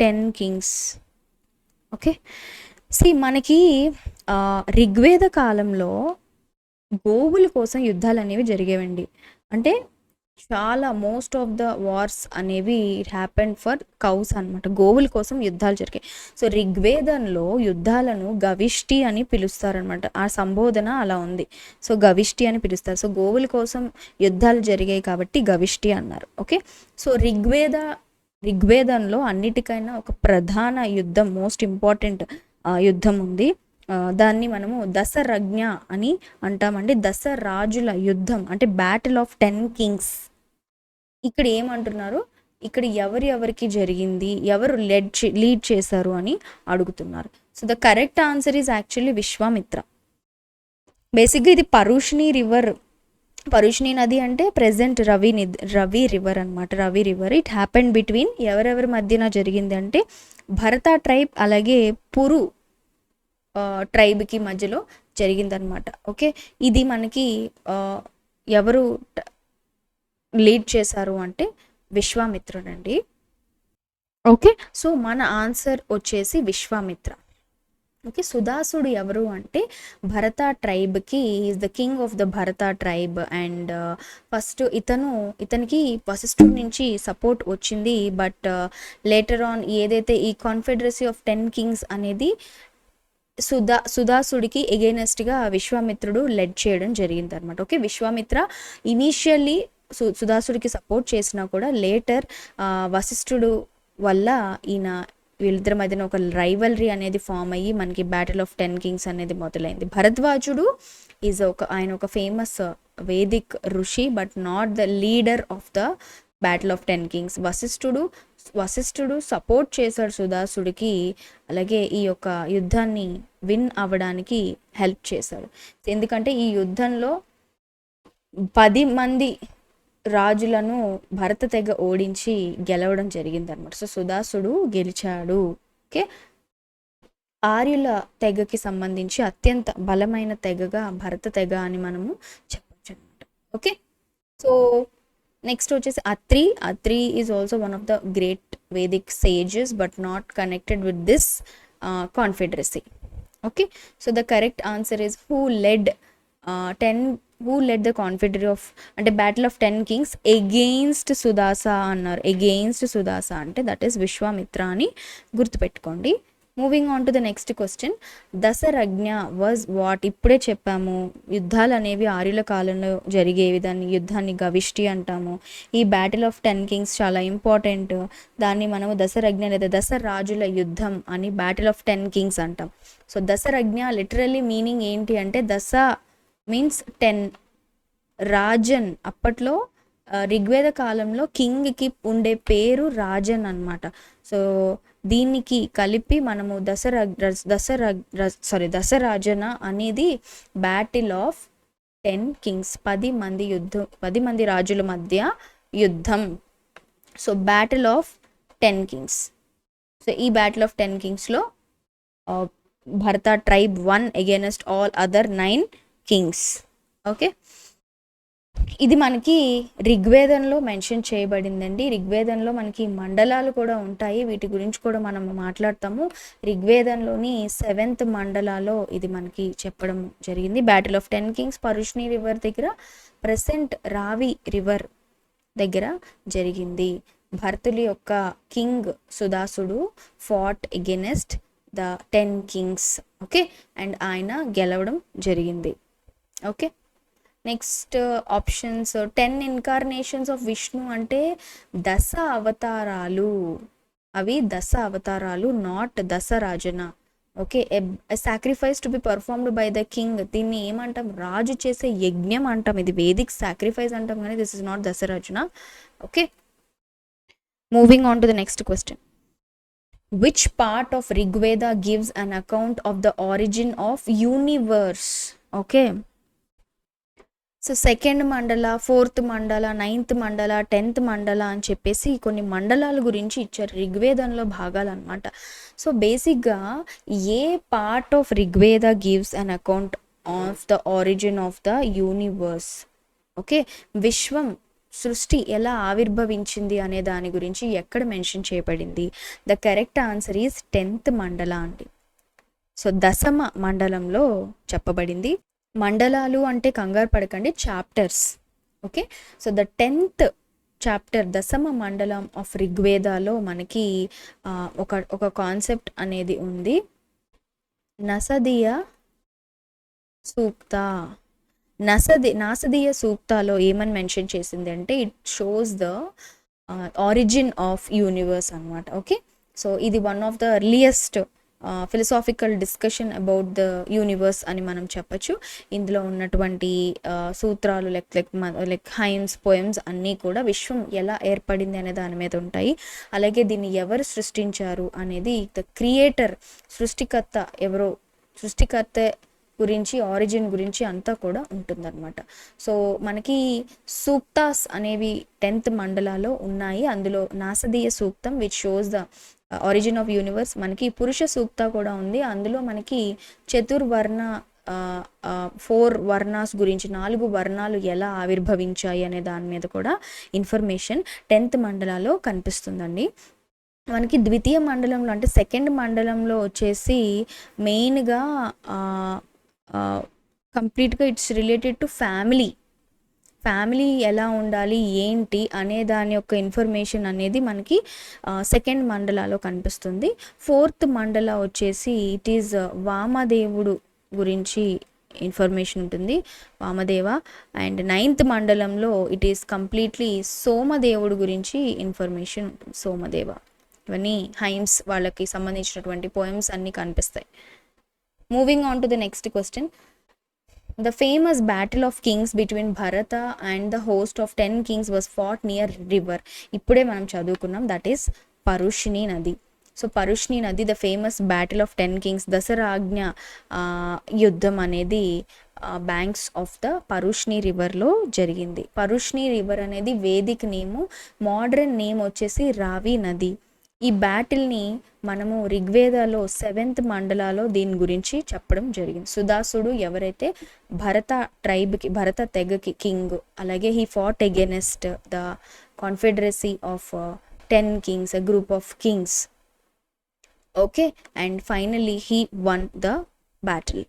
10 kings. Okay, మనకి ఋగ్వేద కాలంలో గోవుల కోసం యుద్ధాలు అనేవి జరిగేవండి. అంటే చాలా మోస్ట్ ఆఫ్ ద వార్స్ అనేవి ఇట్ హ్యాపెండ్ ఫర్ కౌస్ అనమాట, గోవుల కోసం యుద్ధాలు జరిగాయి. సో ఋగ్వేదంలో యుద్ధాలను గవిష్టి అని పిలుస్తారనమాట, ఆ సంబోధన అలా ఉంది. సో గవిష్టి అని పిలుస్తారు. సో గోవుల కోసం యుద్ధాలు జరిగాయి కాబట్టి గవిష్టి అన్నారు. ఓకే, సో ఋగ్వేదంలో అన్నిటికైనా ఒక ప్రధాన యుద్ధం, మోస్ట్ ఇంపార్టెంట్ యుద్ధం ఉంది. దాన్ని మనము దశరజ్ఞ అని అంటామండి. దశరాజుల యుద్ధం అంటే బ్యాటిల్ ఆఫ్ 10 కింగ్స్. ఇక్కడ ఏమంటున్నారు, ఇక్కడ ఎవరికి జరిగింది, ఎవరు లీడ్ చేశారు అని అడుగుతున్నారు. So the correct answer is actually Vishwamitra. బేసిక్గా ఇది పరుష్ణి నది అంటే ప్రెసెంట్ రవి రివర్ అనమాట. Ravi river it happened between ఎవరెవరి మధ్యన జరిగింది అంటే భరత ట్రైబ్ అలాగే పురు ట్రైబ్కి మధ్యలో జరిగిందనమాట. ఓకే, ఇది మనకి ఎవరు లీడ్ చేశారు అంటే విశ్వామిత్రుడండి. ఓకే, సో మన ఆన్సర్ వచ్చేసి విశ్వామిత్ర. ఓకే, సుదాసుడు ఎవరు అంటే భరత ట్రైబ్కి is the king of the Bharata tribe. And first ఇతనికి వశిష్ఠుడి నుంచి సపోర్ట్ వచ్చింది. బట్ లేటర్ ఆన్ ఏదైతే ఈ కాన్ఫెడరసీ ఆఫ్ 10 కింగ్స్ అనేది సుదాసుడికి ఎగైనెస్ట్గా విశ్వామిత్రుడు లెడ్ చేయడం జరిగింది అనమాట. ఓకే, విశ్వామిత్ర ఇనీషియల్లీ సుదాసుడికి సపోర్ట్ చేసినా కూడా లేటర్ వశిష్ఠుడు వల్ల వీళ్ళిద్దరి మధ్యన ఒక రైవల్రీ అనేది ఫామ్ అయ్యి మనకి బ్యాటిల్ ఆఫ్ 10 కింగ్స్ అనేది మొదలైంది. భరద్వాజుడు ఆయన ఒక ఫేమస్ వేదిక్ ఋషి, but not the leader of the battle of 10 Kings. వశిష్ఠుడు సపోర్ట్ చేశాడు సుదాసుడికి, అలాగే ఈ యొక్క యుద్ధాన్ని విన్ అవ్వడానికి హెల్ప్ చేశాడు. ఎందుకంటే ఈ యుద్ధంలో 10 మంది రాజులను భరత తెగ ఓడించి గెలవడం జరిగిందనమాట. సో సుదాసుడు గెలిచాడు. ఓకే, ఆర్యుల తెగకి సంబంధించి అత్యంత బలమైన తెగగా భరత తెగ అని మనము చెప్పచ్చు అనమాట. ఓకే, సో నెక్స్ట్ వచ్చేసి Atri is also one of the great Vedic sages but not connected with this confederacy. Okay, so the correct answer is who led the confederacy of అంటే battle of 10 kings against Sudas అన్నారు. Against Sudas అంటే that is Vishwamitra అని గుర్తుపెట్టుకోండి. Moving on to the next question, Dasarajna was what? ఇప్పుడే చెప్పాము, యుద్ధాలు అనేవి ఆర్యుల కాలంలో జరిగేవి, దాన్ని యుద్ధాన్ని గవిష్టి అంటాము. ఈ బ్యాటిల్ ఆఫ్ 10 కింగ్స్ చాలా ఇంపార్టెంట్, దాన్ని మనము దశరజ్ఞ లేదా దశరాజుల యుద్ధం అని బ్యాటిల్ ఆఫ్ 10 కింగ్స్ అంటాం. సో దశరజ్ఞ లిటరల్లీ మీనింగ్ ఏంటి అంటే దశ మీన్స్ 10, రాజన్ అప్పట్లో ఋగ్వేద కాలంలో కింగ్కి ఉండే పేరు రాజన్ అనమాట. సో దీనికి కలిపి మనము దశరాజన అనేది బ్యాటిల్ ఆఫ్ 10 కింగ్స్, 10 మంది రాజుల మధ్య యుద్ధం. So battle of 10 kings. So ఈ బ్యాటిల్ ఆఫ్ 10 కింగ్స్లో Bharata tribe one against all other 9 kings. Okay, ఇది మనకి ఋగ్వేదంలో మెన్షన్ చేయబడిందండి. ఋగ్వేదంలో మనకి మండలాలు కూడా ఉంటాయి, వీటి గురించి కూడా మనం మాట్లాడతాము. ఋగ్వేదంలోని 7th మండలాలో ఇది మనకి చెప్పడం జరిగింది. Battle of 10 kings Parushni river దగ్గర, ప్రెసెంట్ రావి రివర్ దగ్గర జరిగింది. భరతుడి యొక్క కింగ్ సుదాసుడు fought against the 10 kings. Okay, and ఆయన గెలవడం జరిగింది. Okay, next options 10 incarnations of Vishnu అంటే దశ అవతారాలు, అవి దశ అవతారాలు, not Dasarajna. Okay, a sacrifice to be performed by the king, దీన్ని ఏమంటాం, రాజు చేసే యజ్ఞం అంటాం, ఇది వేదిక్ సాక్రిఫైస్ అంటాం, కానీ this is not Dasarajna. Okay, moving on to the next question, which part of Rigveda gives an account of the origin of universe? Okay, so 2nd mandala, 4th మండల, 9th మండల, 10th మండల అని చెప్పేసి కొన్ని మండలాల గురించి ఇచ్చారు ఋగ్వేదంలో భాగాలు అనమాట. సో బేసిక్గా ఏ part of Rigveda gives an account of the origin of the universe? Okay, విశ్వం సృష్టి ఎలా ఆవిర్భవించింది అనే దాని గురించి ఎక్కడ మెన్షన్ చేయబడింది? The correct answer is 10th మండల అండి. సో దశమ మండలంలో చెప్పబడింది. మండలాలు అంటే కంగారు పడకండి, chapters. Okay, so the 10th chapter దశమ మండలం ఆఫ్ ఋగ్వేదాలో మనకి ఒక కాన్సెప్ట్ అనేది ఉంది, నసదీయ సూక్త. నాసదీయ సూక్తాలో ఏమని మెన్షన్ చేసింది అంటే it shows the origin of universe అనమాట. ఓకే, సో ఇది one of the earliest philosophical discussion about the universe అని మనం చెప్పచ్చు. ఇందులో ఉన్నటువంటి సూత్రాలు లైక్ హైమ్స్, పోయమ్స్ అన్నీ కూడా విశ్వం ఎలా ఏర్పడింది అనే దాని మీద ఉంటాయి. అలాగే దీన్ని ఎవరు సృష్టించారు అనేది ద క్రియేటర్, సృష్టికర్త గురించి, ఆరిజిన్ గురించి అంతా కూడా ఉంటుందన్నమాట. సో మనకి సూక్తాస్ అనేవి 10th మండలాలో ఉన్నాయి. అందులో నాసదీయ సూక్తం which shows the origin of universe, మనకి పురుష సూక్త కూడా ఉంది. అందులో మనకి చతుర్వర్ణ 4 వర్ణాస్ గురించి, 4 వర్ణాలు ఎలా ఆవిర్భవించాయి అనే దాని మీద కూడా ఇన్ఫర్మేషన్ 10th మండలాలో కనిపిస్తుందండి. మనకి ద్వితీయ మండలంలో అంటే సెకండ్ మండలంలో వచ్చేసి మెయిన్గా కంప్లీట్గా ఇట్స్ రిలేటెడ్ టు ఫ్యామిలీ ఎలా ఉండాలి ఏంటి అనే దాని యొక్క ఇన్ఫర్మేషన్ అనేది మనకి సెకండ్ మండలాలో కనిపిస్తుంది. 4th మండల వచ్చేసి ఇట్ ఈజ్ వామదేవుడు గురించి ఇన్ఫర్మేషన్ ఉంటుంది, వామదేవ. అండ్ 9th మండలంలో ఇట్ ఈస్ కంప్లీట్లీ సోమదేవుడు గురించి ఇన్ఫర్మేషన్ ఉంటుంది, సోమదేవ. ఇవన్నీ హైమ్స్ వాళ్ళకి సంబంధించినటువంటి పోయమ్స్ అన్నీ కనిపిస్తాయి. Moving on to the next question. The famous battle of kings between Bharata and the host of 10 kings was fought near river. ఇప్పుడే మనం చదువుకున్నాం, దట్ ఈస్ పరుష్ణి నది. సో పరుష్ణి నది, the famous battle of 10 kings, Dasarajna యుద్ధం అనేది banks of the Parushni రివర్లో జరిగింది. Parushni river అనేది వేదిక్ నేము, మోడర్న్ నేమ్ వచ్చేసి రావి నది. ఈ బ్యాటిల్ని మనము ఋగ్వేదాలో 7th మండలాలో దీని గురించి చెప్పడం జరిగింది. సుదాసుడు ఎవరైతే భరత తెగకి కింగ్, అలాగే he fought against the confederacy of 10 kings, a group of kings. Okay, and finally he won the battle.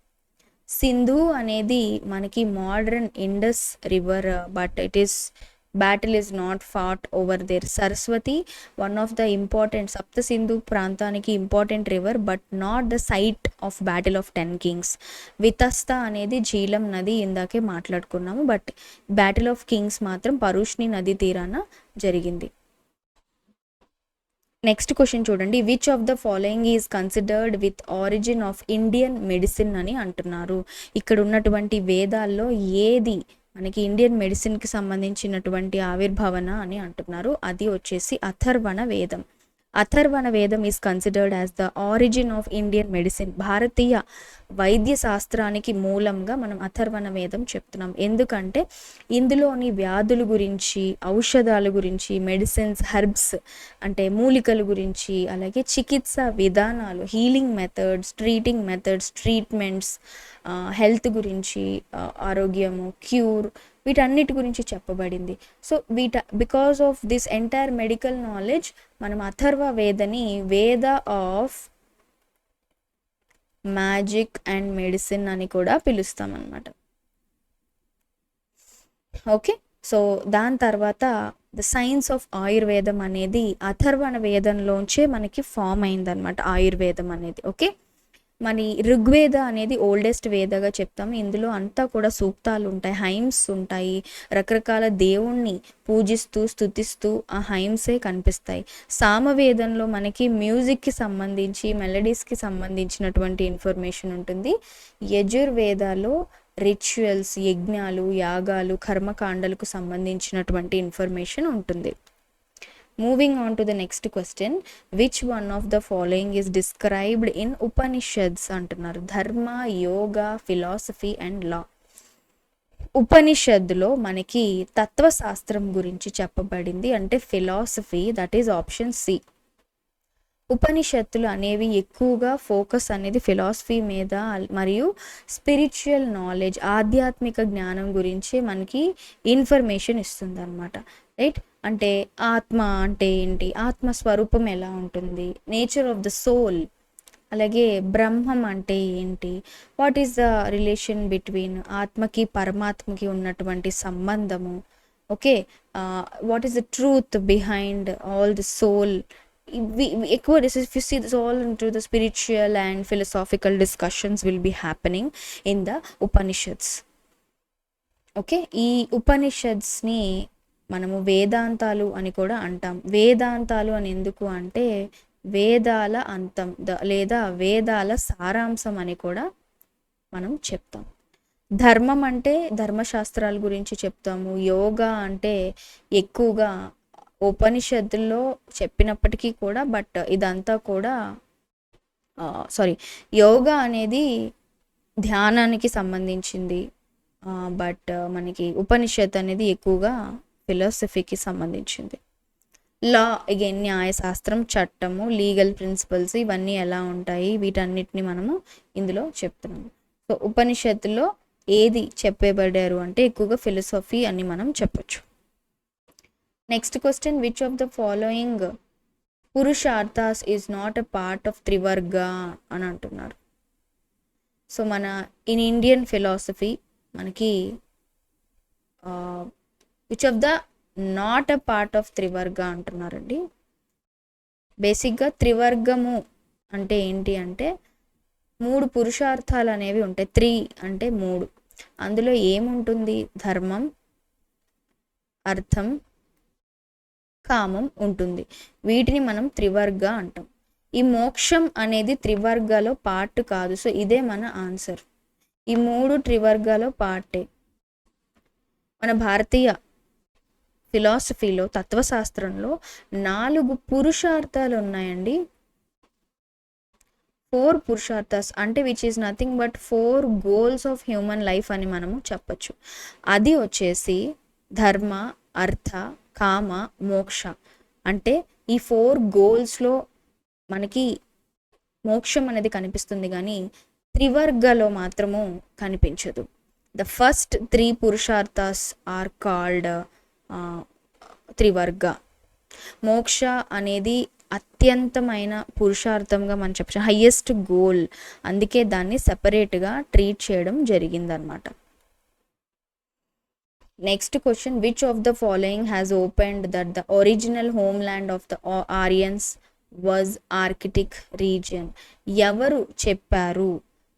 Sindhu అనేది మనకి modern Indus river, but battle is not fought over there. Saraswati, one of the important Sapta Sindhu ప్రాంతానికి important river, but not the site of battle of 10 kings. Vitasta అనేది జీలం నది, ఇందాకే మాట్లాడుకున్నాము, but battle of Kings మాత్రం పరుష్ణి నది తీరాన జరిగింది. Next question చూడండి, which of the following is considered with origin of Indian medicine అని అంటున్నారు. ఇక్కడ ఉన్నటువంటి వేదాల్లో ఏది మనకి ఇండియన్ మెడిసిన్కి సంబంధించినటువంటి ఆవిర్భావన అని అంటున్నారు. అది వచ్చేసి అథర్వణ వేదం. అథర్వణ వేదం is considered as the origin of Indian medicine. భారతీయ వైద్య శాస్త్రానికి మూలంగా మనం అథర్వణ వేదం చెప్తున్నాం. ఎందుకంటే ఇందులోని వ్యాధుల గురించి, ఔషధాల గురించి, మెడిసిన్స్, హెర్బ్స్ అంటే మూలికల గురించి, అలాగే చికిత్స విధానాలు, హీలింగ్ మెథడ్స్, ట్రీట్మెంట్స్, హెల్త్ గురించి, ఆరోగ్యము, క్యూర్, వీటన్నిటి గురించి చెప్పబడింది. So because of this entire medical knowledge మనం అథర్వ వేదని వేద ఆఫ్ మ్యాజిక్ అండ్ మెడిసిన్ అని కూడా పిలుస్తాం అన్నమాట. ఓకే, సో దాని తర్వాత ద సైన్స్ ఆఫ్ ఆయుర్వేదం అనేది అథర్వణ వేదంలోంచే మనకి ఫామ్ అయిందనమాట, ఆయుర్వేదం అనేది. ఓకే, మన ఋగ్వేద అనేది ఓల్డెస్ట్ వేదగా చెప్తాము. ఇందులో అంతా కూడా సూక్తాలు ఉంటాయి, హైమ్స్ ఉంటాయి, రకరకాల దేవుణ్ణి పూజిస్తూ స్తుతిస్తూ ఆ హైమ్సే కనిపిస్తాయి. సామవేదంలో మనకి మ్యూజిక్కి సంబంధించి, మెలడీస్కి సంబంధించినటువంటి ఇన్ఫర్మేషన్ ఉంటుంది. యజుర్వేదాలో రిచువల్స్, యజ్ఞాలు, యాగాలు, కర్మకాండలకు సంబంధించినటువంటి ఇన్ఫర్మేషన్ ఉంటుంది. Moving on to the next question, which one of the following is described in Upanishads అంటున్నారు. ధర్మ, యోగా, ఫిలాసఫీ అండ్ లా. ఉపనిషత్తులో మనకి తత్వశాస్త్రం గురించి చెప్పబడింది, అంటే philosophy, that is option C. ఉపనిషత్తులు అనేవి ఎక్కువగా ఫోకస్ అనేది ఫిలాసఫీ మీద మరియు స్పిరిచువల్ నాలెడ్జ్, ఆధ్యాత్మిక జ్ఞానం గురించి మనకి ఇన్ఫర్మేషన్ ఇస్తుంది అనమాట. రైట్, అంటే ఆత్మ అంటే ఏంటి, ఆత్మస్వరూపం ఎలా ఉంటుంది, నేచర్ ఆఫ్ ద సోల్, అలాగే బ్రహ్మం అంటే ఏంటి, what is the relation between ఆత్మకి పరమాత్మకి ఉన్నటువంటి సంబంధము, okay. What is the truth behind all the soul. ఎక్కువ this is, if you see this all into the spiritual and philosophical discussions will be happening in the Upanishads. Okay. ఈ ఉపనిషత్స్ని మనము వేదాంతాలు అని కూడా అంటాం. వేదాంతాలు అని ఎందుకు అంటే వేదాల అంతం లేదా వేదాల సారాంశం అని కూడా మనం చెప్తాం. ధర్మం అంటే ధర్మశాస్త్రాల గురించి చెప్తాము. యోగా అంటే ఎక్కువగా ఉపనిషత్తుల్లో చెప్పినప్పటికీ కూడా బట్ ఇదంతా కూడా యోగా అనేది ధ్యానానికి సంబంధించింది. బట్ మనకి ఉపనిషత్ అనేది ఎక్కువగా ఫిలాసఫీకి సంబంధించింది. లా అగైన్ న్యాయశాస్త్రం, చట్టము, లీగల్ ప్రిన్సిపల్స్ ఇవన్నీ ఎలా ఉంటాయి, వీటన్నిటిని మనము ఇందులో చెప్తున్నాము. సో ఉపనిషత్తులో ఏది చెప్పబడ్డారు అంటే ఎక్కువగా ఫిలాసఫీ అని మనం చెప్పొచ్చు. Next question, which of the following purusharthas is not a part of trivarga అని అంటున్నారు. సో మన ఇన్ ఇండియన్ ఫిలాసఫీ మనకి which of the not a part of trivarga అంటున్నారండి. బేసిక్గా త్రివర్గము అంటే ఏంటి అంటే 3 పురుషార్థాలు అనేవి ఉంటాయి. 3 అంటే 3. అందులో ఏముంటుంది? ధర్మం, అర్థం, కామం ఉంటుంది. వీటిని మనం త్రివర్గ అంటాం. ఈ మోక్షం అనేది త్రివర్గలో పార్ట్ కాదు. సో ఇదే మన ఆన్సర్. ఈ 3 త్రివర్గలో పార్టే. మన భారతీయ ఫిలాసఫీలో, తత్వశాస్త్రంలో 4 పురుషార్థాలు ఉన్నాయండి. 4 పురుషార్థాస్ అంటే which is nothing but 4 goals of human life అని మనము చెప్పచ్చు. అది వచ్చేసి ధర్మ, అర్థ, కామ, మోక్ష. అంటే ఈ 4 గోల్స్లో మనకి మోక్షం అనేది కనిపిస్తుంది కానీ త్రివర్గలో మాత్రము కనిపించదు. The first 3 purusharthas are called trivarga. Moksha అనేది అత్యంతమైన పురుషార్థంగా మనం చెప్పచ్చు, హయ్యెస్ట్ గోల్. అందుకే దాన్ని సెపరేట్గా ట్రీట్ చేయడం జరిగిందనమాట. Next question, which of the following has opened that the original homeland of the ఆరియన్స్ was Arctic region? ఎవరు చెప్పారు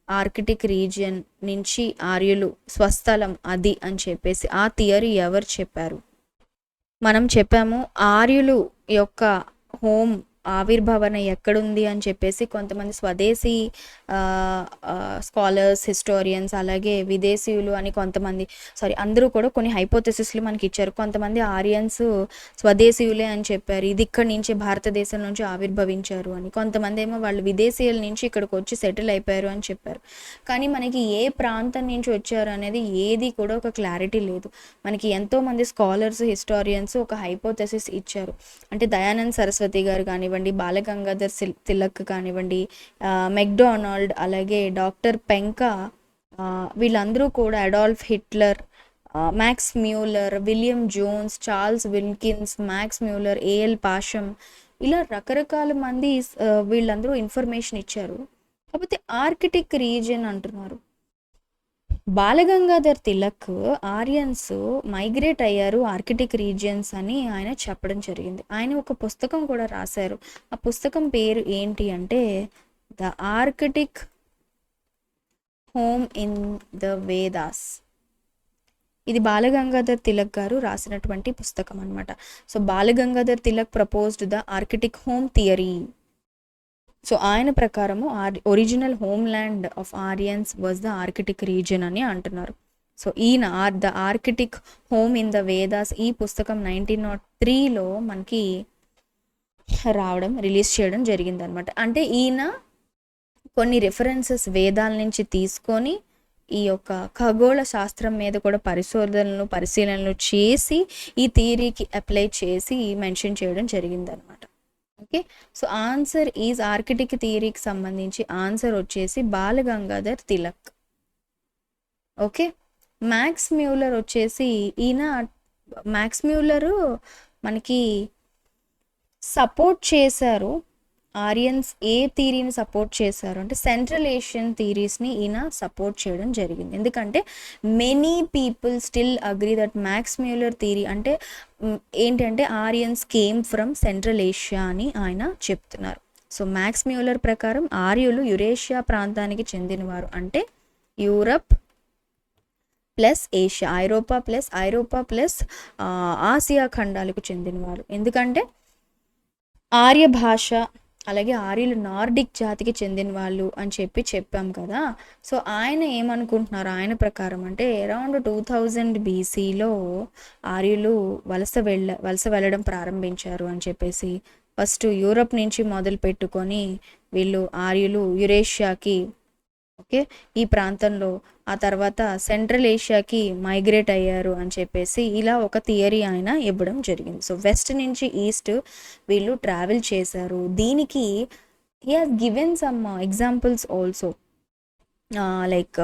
ఆర్కిటిక్ రీజియన్ నుంచి ఆర్యులు స్వస్థలం అది అని చెప్పేసి? ఆ థియరీ ఎవరు చెప్పారు? మనం చెప్పాము ఆర్యులు యొక్క హోమ్ ఆవిర్భావన ఎక్కడుంది అని చెప్పేసి కొంతమంది స్వదేశీ స్కాలర్స్, హిస్టోరియన్స్, అలాగే విదేశీయులు అని కొంతమంది, అందరూ కూడా కొన్ని హైపోథెసిస్లు మనకి ఇచ్చారు. కొంతమంది ఆరియన్స్ స్వదేశీయులే అని చెప్పారు, ఇది ఇక్కడి నుంచి భారతదేశం నుంచి ఆవిర్భవించారు అని. కొంతమంది ఏమో వాళ్ళు విదేశీయుల నుంచి ఇక్కడికి వచ్చి సెటిల్ అయిపోయారు అని చెప్పారు. కానీ మనకి ఏ ప్రాంతం నుంచి వచ్చారు అనేది ఏది కూడా ఒక క్లారిటీ లేదు. మనకి ఎంతోమంది స్కాలర్స్, హిస్టోరియన్స్ ఒక హైపోథెసిస్ ఇచ్చారు. అంటే దయానంద్ సరస్వతి గారు కానివ్వండి, బాలగంగాధర్ తిలక్ కానివ్వండి, మెక్డొనాల్డ్, అలాగే డాక్టర్ పెంకా, వీళ్ళందరూ కూడా, Adolf Hitler, Max Muller, William Jones, Charles Wilkins, Max Muller, A L Basham, ఇలా రకరకాల మంది వీళ్ళందరూ ఇన్ఫర్మేషన్ ఇచ్చారు. కాకపోతే ఆర్కిటిక్ రీజియన్ అంటున్నారు. బాలగంగాధర్ తిలక్ ఆరియన్స్ మైగ్రేట్ అయ్యారు ఆర్కిటిక్ రీజియన్స్ అని ఆయన చెప్పడం జరిగింది. ఆయన ఒక పుస్తకం కూడా రాశారు. ఆ పుస్తకం పేరు ఏంటి అంటే the Arctic home in the Vedas. ఇది బాలగంగాధర్ తిలక్ గారు రాసినటువంటి పుస్తకం అనమాట. So Balgangadhar Tilak proposed the Arctic home theory. So ఆయన ప్రకారము original homeland of Aryans was the Arctic region అని అంటున్నారు. సో ఈయన the Arctic home in the Vedas ఈ పుస్తకం 1903లో మనకి రిలీజ్ చేయడం జరిగిందనమాట. అంటే ఈయన కొన్ని రిఫరెన్సెస్ వేదాల నుంచి తీసుకొని ఈ యొక్క ఖగోళ శాస్త్రం మీద కూడా పరిశీలనలు చేసి ఈ థియరీకి అప్లై చేసి మెన్షన్ చేయడం జరిగిందనమాట. Okay. So answer is Arctic థియరీకి సంబంధించి ఆన్సర్ వచ్చేసి Balagangadhar Tilak. Okay. Max Muller వచ్చేసి మ్యాక్స్ మ్యూలరు మనకి సపోర్ట్ చేశారు ఆరియన్స్ ఏ థీరీని సపోర్ట్ చేశారు అంటే సెంట్రల్ ఏషియన్ థీరీస్ని ఈయన సపోర్ట్ చేయడం జరిగింది. ఎందుకంటే many people still agree that Max Muller theory అంటే ఏంటంటే Aryans came from Central Asia అని ఆయన చెప్తున్నారు. సో మ్యాక్స్ మ్యూలర్ ప్రకారం ఆర్యులు యురేషియా ప్రాంతానికి చెందినవారు, అంటే యూరప్ ప్లస్ ఏషియా, ఐరోపా ప్లస్ ఆసియా ఖండాలకు చెందినవారు. ఎందుకంటే ఆర్య భాష అలాగే ఆర్యులు నార్డిక్ జాతికి చెందిన వాళ్ళు అని చెప్పాం కదా. సో ఆయన ఏమనుకుంటున్నారు, ఆయన ప్రకారం అంటే అరౌండ్ 2000 BCలో ఆర్యులు వలస వెళ్ళడం ప్రారంభించారు అని చెప్పేసి, ఫస్ట్ యూరప్ నుంచి మొదలు పెట్టుకొని వీళ్ళు ఆర్యులు యురేషియాకి, ఓకే, ఈ ప్రాంతంలో, ఆ తర్వాత సెంట్రల్ ఏషియాకి మైగ్రేట్ అయ్యారు అని చెప్పేసి ఇలా ఒక థియరీ ఆయన ఇవ్వడం జరిగింది. సో వెస్ట్ నుంచి ఈస్ట్ వీళ్ళు ట్రావెల్ చేశారు. దీనికి he has given some examples also. Like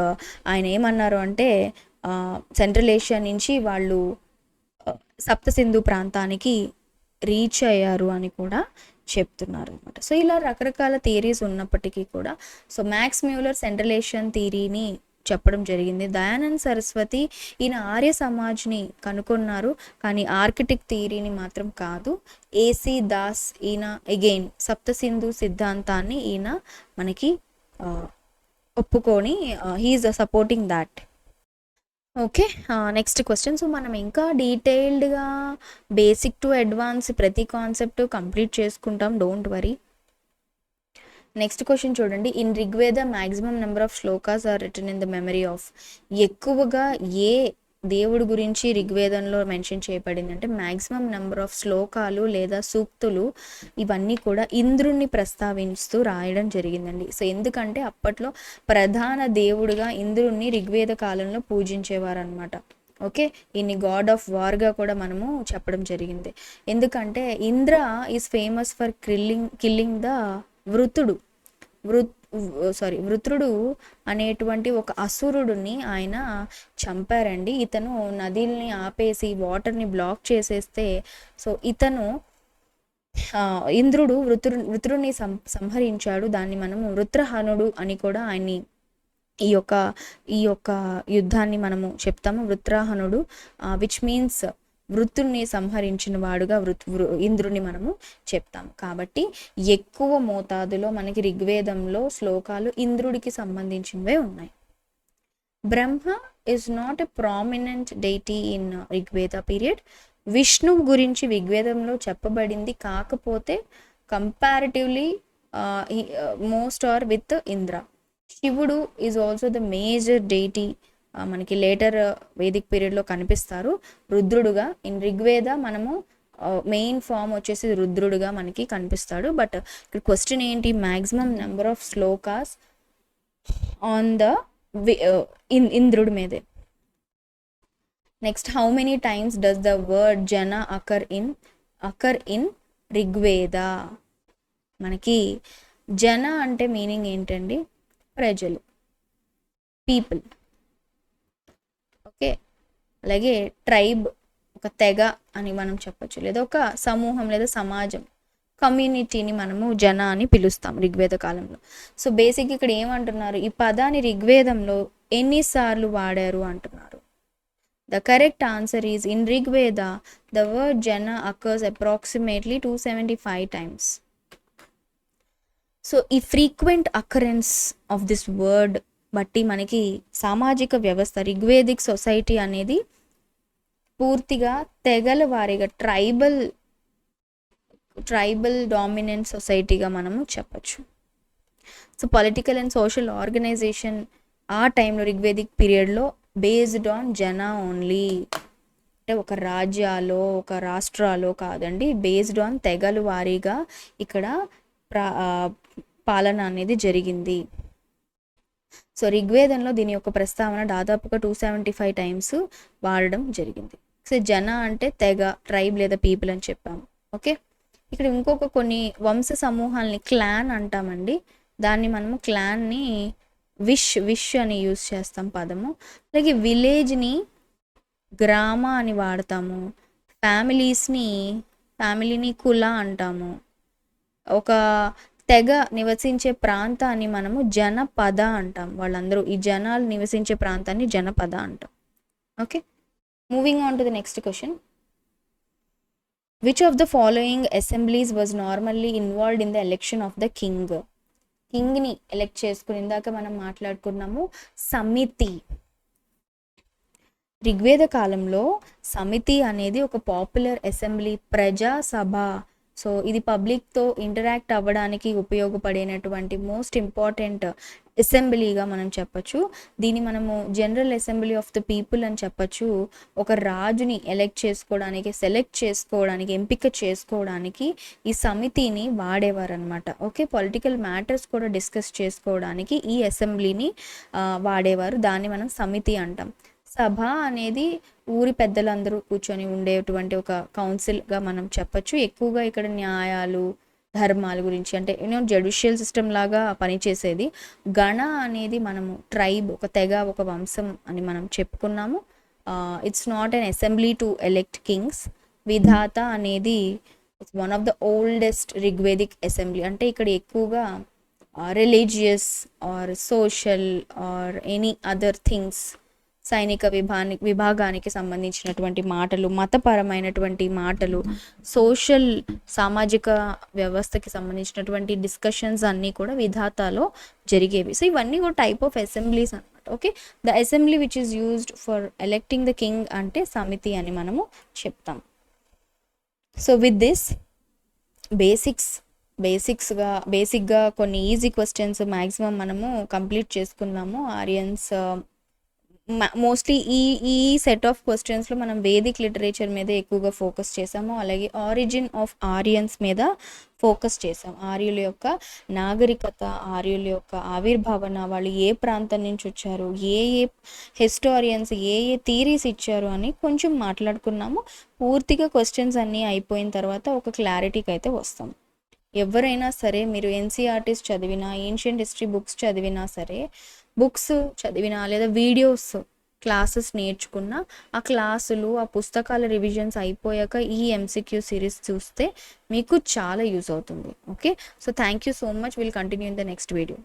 ఆయన ఏమన్నారు అంటే సెంట్రల్ ఏషియా నుంచి వాళ్ళు సప్తసింధు ప్రాంతానికి రీచ్ అయ్యారు అని కూడా చెప్తున్నారు అనమాట. సో ఇలా రకరకాల థియరీస్ ఉన్నప్పటికీ కూడా సో మ్యాక్స్ మ్యూలర్ సెంట్రల్ ఏషియన్ థియరీని చెప్పడం జరిగింది. దయానంద్ సరస్వతి ఈయన ఆర్య సమాజ్ని కనుక్కున్నారు, కానీ ఆర్కిటిక్ థియరీని మాత్రం కాదు. ఏసీ దాస్ ఈయన అగైన్ సప్తసింధు సిద్ధాంతాన్ని ఈయన మనకి ఒప్పుకొని he is supporting that. Okay, next question. So మనం ఇంకా డీటెయిల్డ్గా బేసిక్ టు అడ్వాన్స్ ప్రతి కాన్సెప్ట్ కంప్లీట్ చేసుకుంటాం, డోంట్ వరీ. నెక్స్ట్ క్వశ్చన్ చూడండి. In Rigveda maximum number of shlokas are written in the memory of. ఎక్కువగా ఏ దేవుడి గురించి ఋగ్వేదంలో మెన్షన్ చేయబడింది అంటే మ్యాక్సిమం నెంబర్ ఆఫ్ శ్లోకాలు లేదా సూక్తులు ఇవన్నీ కూడా ఇంద్రుణ్ణి ప్రస్తావిస్తూ రాయడం జరిగిందండి. సో ఎందుకంటే అప్పట్లో ప్రధాన దేవుడుగా ఇంద్రుణ్ణి ఋగ్వేద కాలంలో పూజించేవారు అనమాట. ఓకే, ఈయన్ని గాడ్ ఆఫ్ వార్గా కూడా మనము చెప్పడం జరిగింది. ఎందుకంటే Indra is famous for killing the వృత్రుడు అనేటువంటి ఒక అసురుడిని ఆయన చంపారండి. ఇతను నదిల్ని ఆపేసి వాటర్ని బ్లాక్ చేసేస్తే సో ఇతను ఇంద్రుడు వృత్రుడిని సంహరించాడు. దాన్ని మనము వృత్రహనుడు అని కూడా ఆయన్ని ఈ యొక్క యుద్ధాన్ని మనము చెప్తాము. వృత్రాహనుడు విచ్ మీన్స్ వృత్తుని సంహరించిన వాడుగా ఇంద్రుని మనము చెప్తాము. కాబట్టి ఎక్కువ మోతాదులో మనకి ఋగ్వేదంలో శ్లోకాలు ఇంద్రుడికి సంబంధించినవే ఉన్నాయి. Brahma is not a prominent deity in Rigveda period. విష్ణువు గురించి ఋగ్వేదంలో చెప్పబడింది, కాకపోతే comparatively most are with Indra. శివుడు is also the major deity, మనకి లేటర్ వేదిక్ పీరియడ్లో కనిపిస్తారు రుద్రుడుగా. ఇన్ ఋగ్వేద మనము మెయిన్ ఫామ్ వచ్చేసి రుద్రుడుగా మనకి కనిపిస్తాడు. బట్ ఇక్కడ క్వశ్చన్ ఏంటి, maximum number of shlokas on the ఇంద్రుడి మీదే. Next, how many times does the word జన అకర్ ఇన్ ఋగ్వేద. మనకి జన అంటే మీనింగ్ ఏంటండి, ప్రజలు, పీపుల్. ఓకే, అలాగే ట్రైబ్ ఒక తెగ అని మనం చెప్పచ్చు, లేదా ఒక సమూహం లేదా సమాజం, కమ్యూనిటీని మనము జన అని పిలుస్తాం ఋగ్వేద కాలంలో. సో బేసిక్ ఇక్కడ ఏమంటున్నారు, ఈ పదాన్ని ఋగ్వేదంలో ఎన్నిసార్లు వాడారు అంటున్నారు. The correct answer is in Rigveda the word జన అకర్స్ అప్రాక్సిమేట్లీ 275 times. సో ఈ frequent occurrence of this word బట్టి మనకి సామాజిక వ్యవస్థ ఋగ్వేదిక్ సొసైటీ అనేది పూర్తిగా తెగల వారీగా ట్రైబల్ డామినెంట్ సొసైటీగా మనము చెప్పచ్చు. So political and social organization ఆ టైంలో ఋగ్వేదిక్ పీరియడ్లో బేస్డ్ ఆన్ జనా ఓన్లీ, అంటే ఒక రాజ్యాలో ఒక రాష్ట్రాలో కాదండి, బేస్డ్ ఆన్ తెగలు వారీగా ఇక్కడ పాలన అనేది జరిగింది. సో ఋగ్వేదంలో దీని యొక్క ప్రస్తావన దాదాపుగా 275 times వాడడం జరిగింది. సో జన అంటే తెగ, ట్రైబ్ లేదా పీపుల్ అని చెప్పాము. ఓకే, ఇక్కడ ఇంకొక కొన్ని వంశ సమూహాలని క్లాన్ అంటామండి. దాన్ని మనము క్లాన్ని విష్ అని యూజ్ చేస్తాం పదము. అలాగే విలేజ్ని గ్రామ అని వాడతాము. ఫ్యామిలీని కుల అంటాము. ఒక తెగ నివసించే ప్రాంతాన్ని మనము జనపద అంటాం. వాళ్ళందరూ ఈ జనాలు నివసించే ప్రాంతాన్ని జనపద అంటాం. Okay, moving on to the next question. Which of the following assemblies was normally involved in the election of the king? కింగ్ని ఎలక్ట్ చేసుకుని ఇందాక మనం మాట్లాడుకున్నాము సమితి. ఋగ్వేద కాలంలో సమితి అనేది ఒక పాపులర్ అసెంబ్లీ, ప్రజాసభ. సో ఇది పబ్లిక్తో ఇంటరాక్ట్ అవ్వడానికి ఉపయోగపడేటటువంటి మోస్ట్ ఇంపార్టెంట్ అసెంబ్లీగా మనం చెప్పచ్చు. దీన్ని మనము general assembly of the people అని చెప్పచ్చు. ఒక రాజుని ఎలెక్ట్ చేసుకోవడానికి, సెలెక్ట్ చేసుకోవడానికి, ఎంపిక చేసుకోవడానికి ఈ సమితిని వాడేవారు అనమాట. ఓకే, పొలిటికల్ మ్యాటర్స్ కూడా డిస్కస్ చేసుకోవడానికి ఈ అసెంబ్లీని వాడేవారు. దాన్ని మనం సమితి అంటాం. సభ అనేది ఊరి పెద్దలందరూ కూర్చొని ఉండేటువంటి ఒక కౌన్సిల్గా మనం చెప్పచ్చు. ఎక్కువగా ఇక్కడ న్యాయాలు, ధర్మాల గురించి, అంటే జుడిషియల్ సిస్టమ్ లాగా పనిచేసేది. గణ అనేది మనము ట్రైబ్, ఒక తెగ, ఒక వంశం అని మనం చెప్పుకున్నాము. It's not an assembly to elect kings. Vidatha అనేది it's one of the oldest Rigvedic assembly. అంటే ఇక్కడ ఎక్కువగా religious or social or any other things, సైనిక విభాగానికి సంబంధించినటువంటి మాటలు, మతపరమైనటువంటి మాటలు, సోషల్ సామాజిక వ్యవస్థకి సంబంధించినటువంటి డిస్కషన్స్ అన్నీ కూడా విధాతాలో జరిగేవి. సో ఇవన్నీ కూడా టైప్ ఆఫ్ అసెంబ్లీస్ అనమాట. Okay, the assembly which is used for electing the king అంటే సమితి అని మనము చెప్తాం. సో విత్ దిస్ బేసిక్గా కొన్ని ఈజీ క్వశ్చన్స్ మ్యాక్సిమం మనము కంప్లీట్ చేసుకున్నాము. ఆరియన్స్ మోస్ట్లీ ఈ సెట్ ఆఫ్ క్వశ్చన్స్లో మనం వేదిక్ లిటరేచర్ మీద ఎక్కువగా ఫోకస్ చేసాము. అలాగే ఆరిజిన్ ఆఫ్ ఆరియన్స్ మీద ఫోకస్ చేసాం. ఆర్యుల యొక్క నాగరికత, ఆర్యుల యొక్క ఆవిర్భావన, వాళ్ళు ఏ ప్రాంతం నుంచి వచ్చారు, ఏ హిస్టారియన్స్ ఏ థీరీస్ ఇచ్చారు అని కొంచెం మాట్లాడుకున్నాము. పూర్తిగా క్వశ్చన్స్ అన్నీ అయిపోయిన తర్వాత ఒక క్లారిటీకి అయితే వస్తాం. ఎవరైనా సరే మీరు ఎన్సీఆర్టీస్ చదివినా, ఏన్షియంట్ హిస్టరీ బుక్స్ చదివినా సరే, బుక్స్ చదివినా లేదా వీడియోస్ క్లాసెస్ నేర్చుకున్న, ఆ క్లాసులు, ఆ పుస్తకాల రివిజన్స్ అయిపోయాక ఈ ఎంసీక్యూ సిరీస్ చూస్తే మీకు చాలా యూజ్ అవుతుంది. Okay, so thank you so much. Will continue in the next video.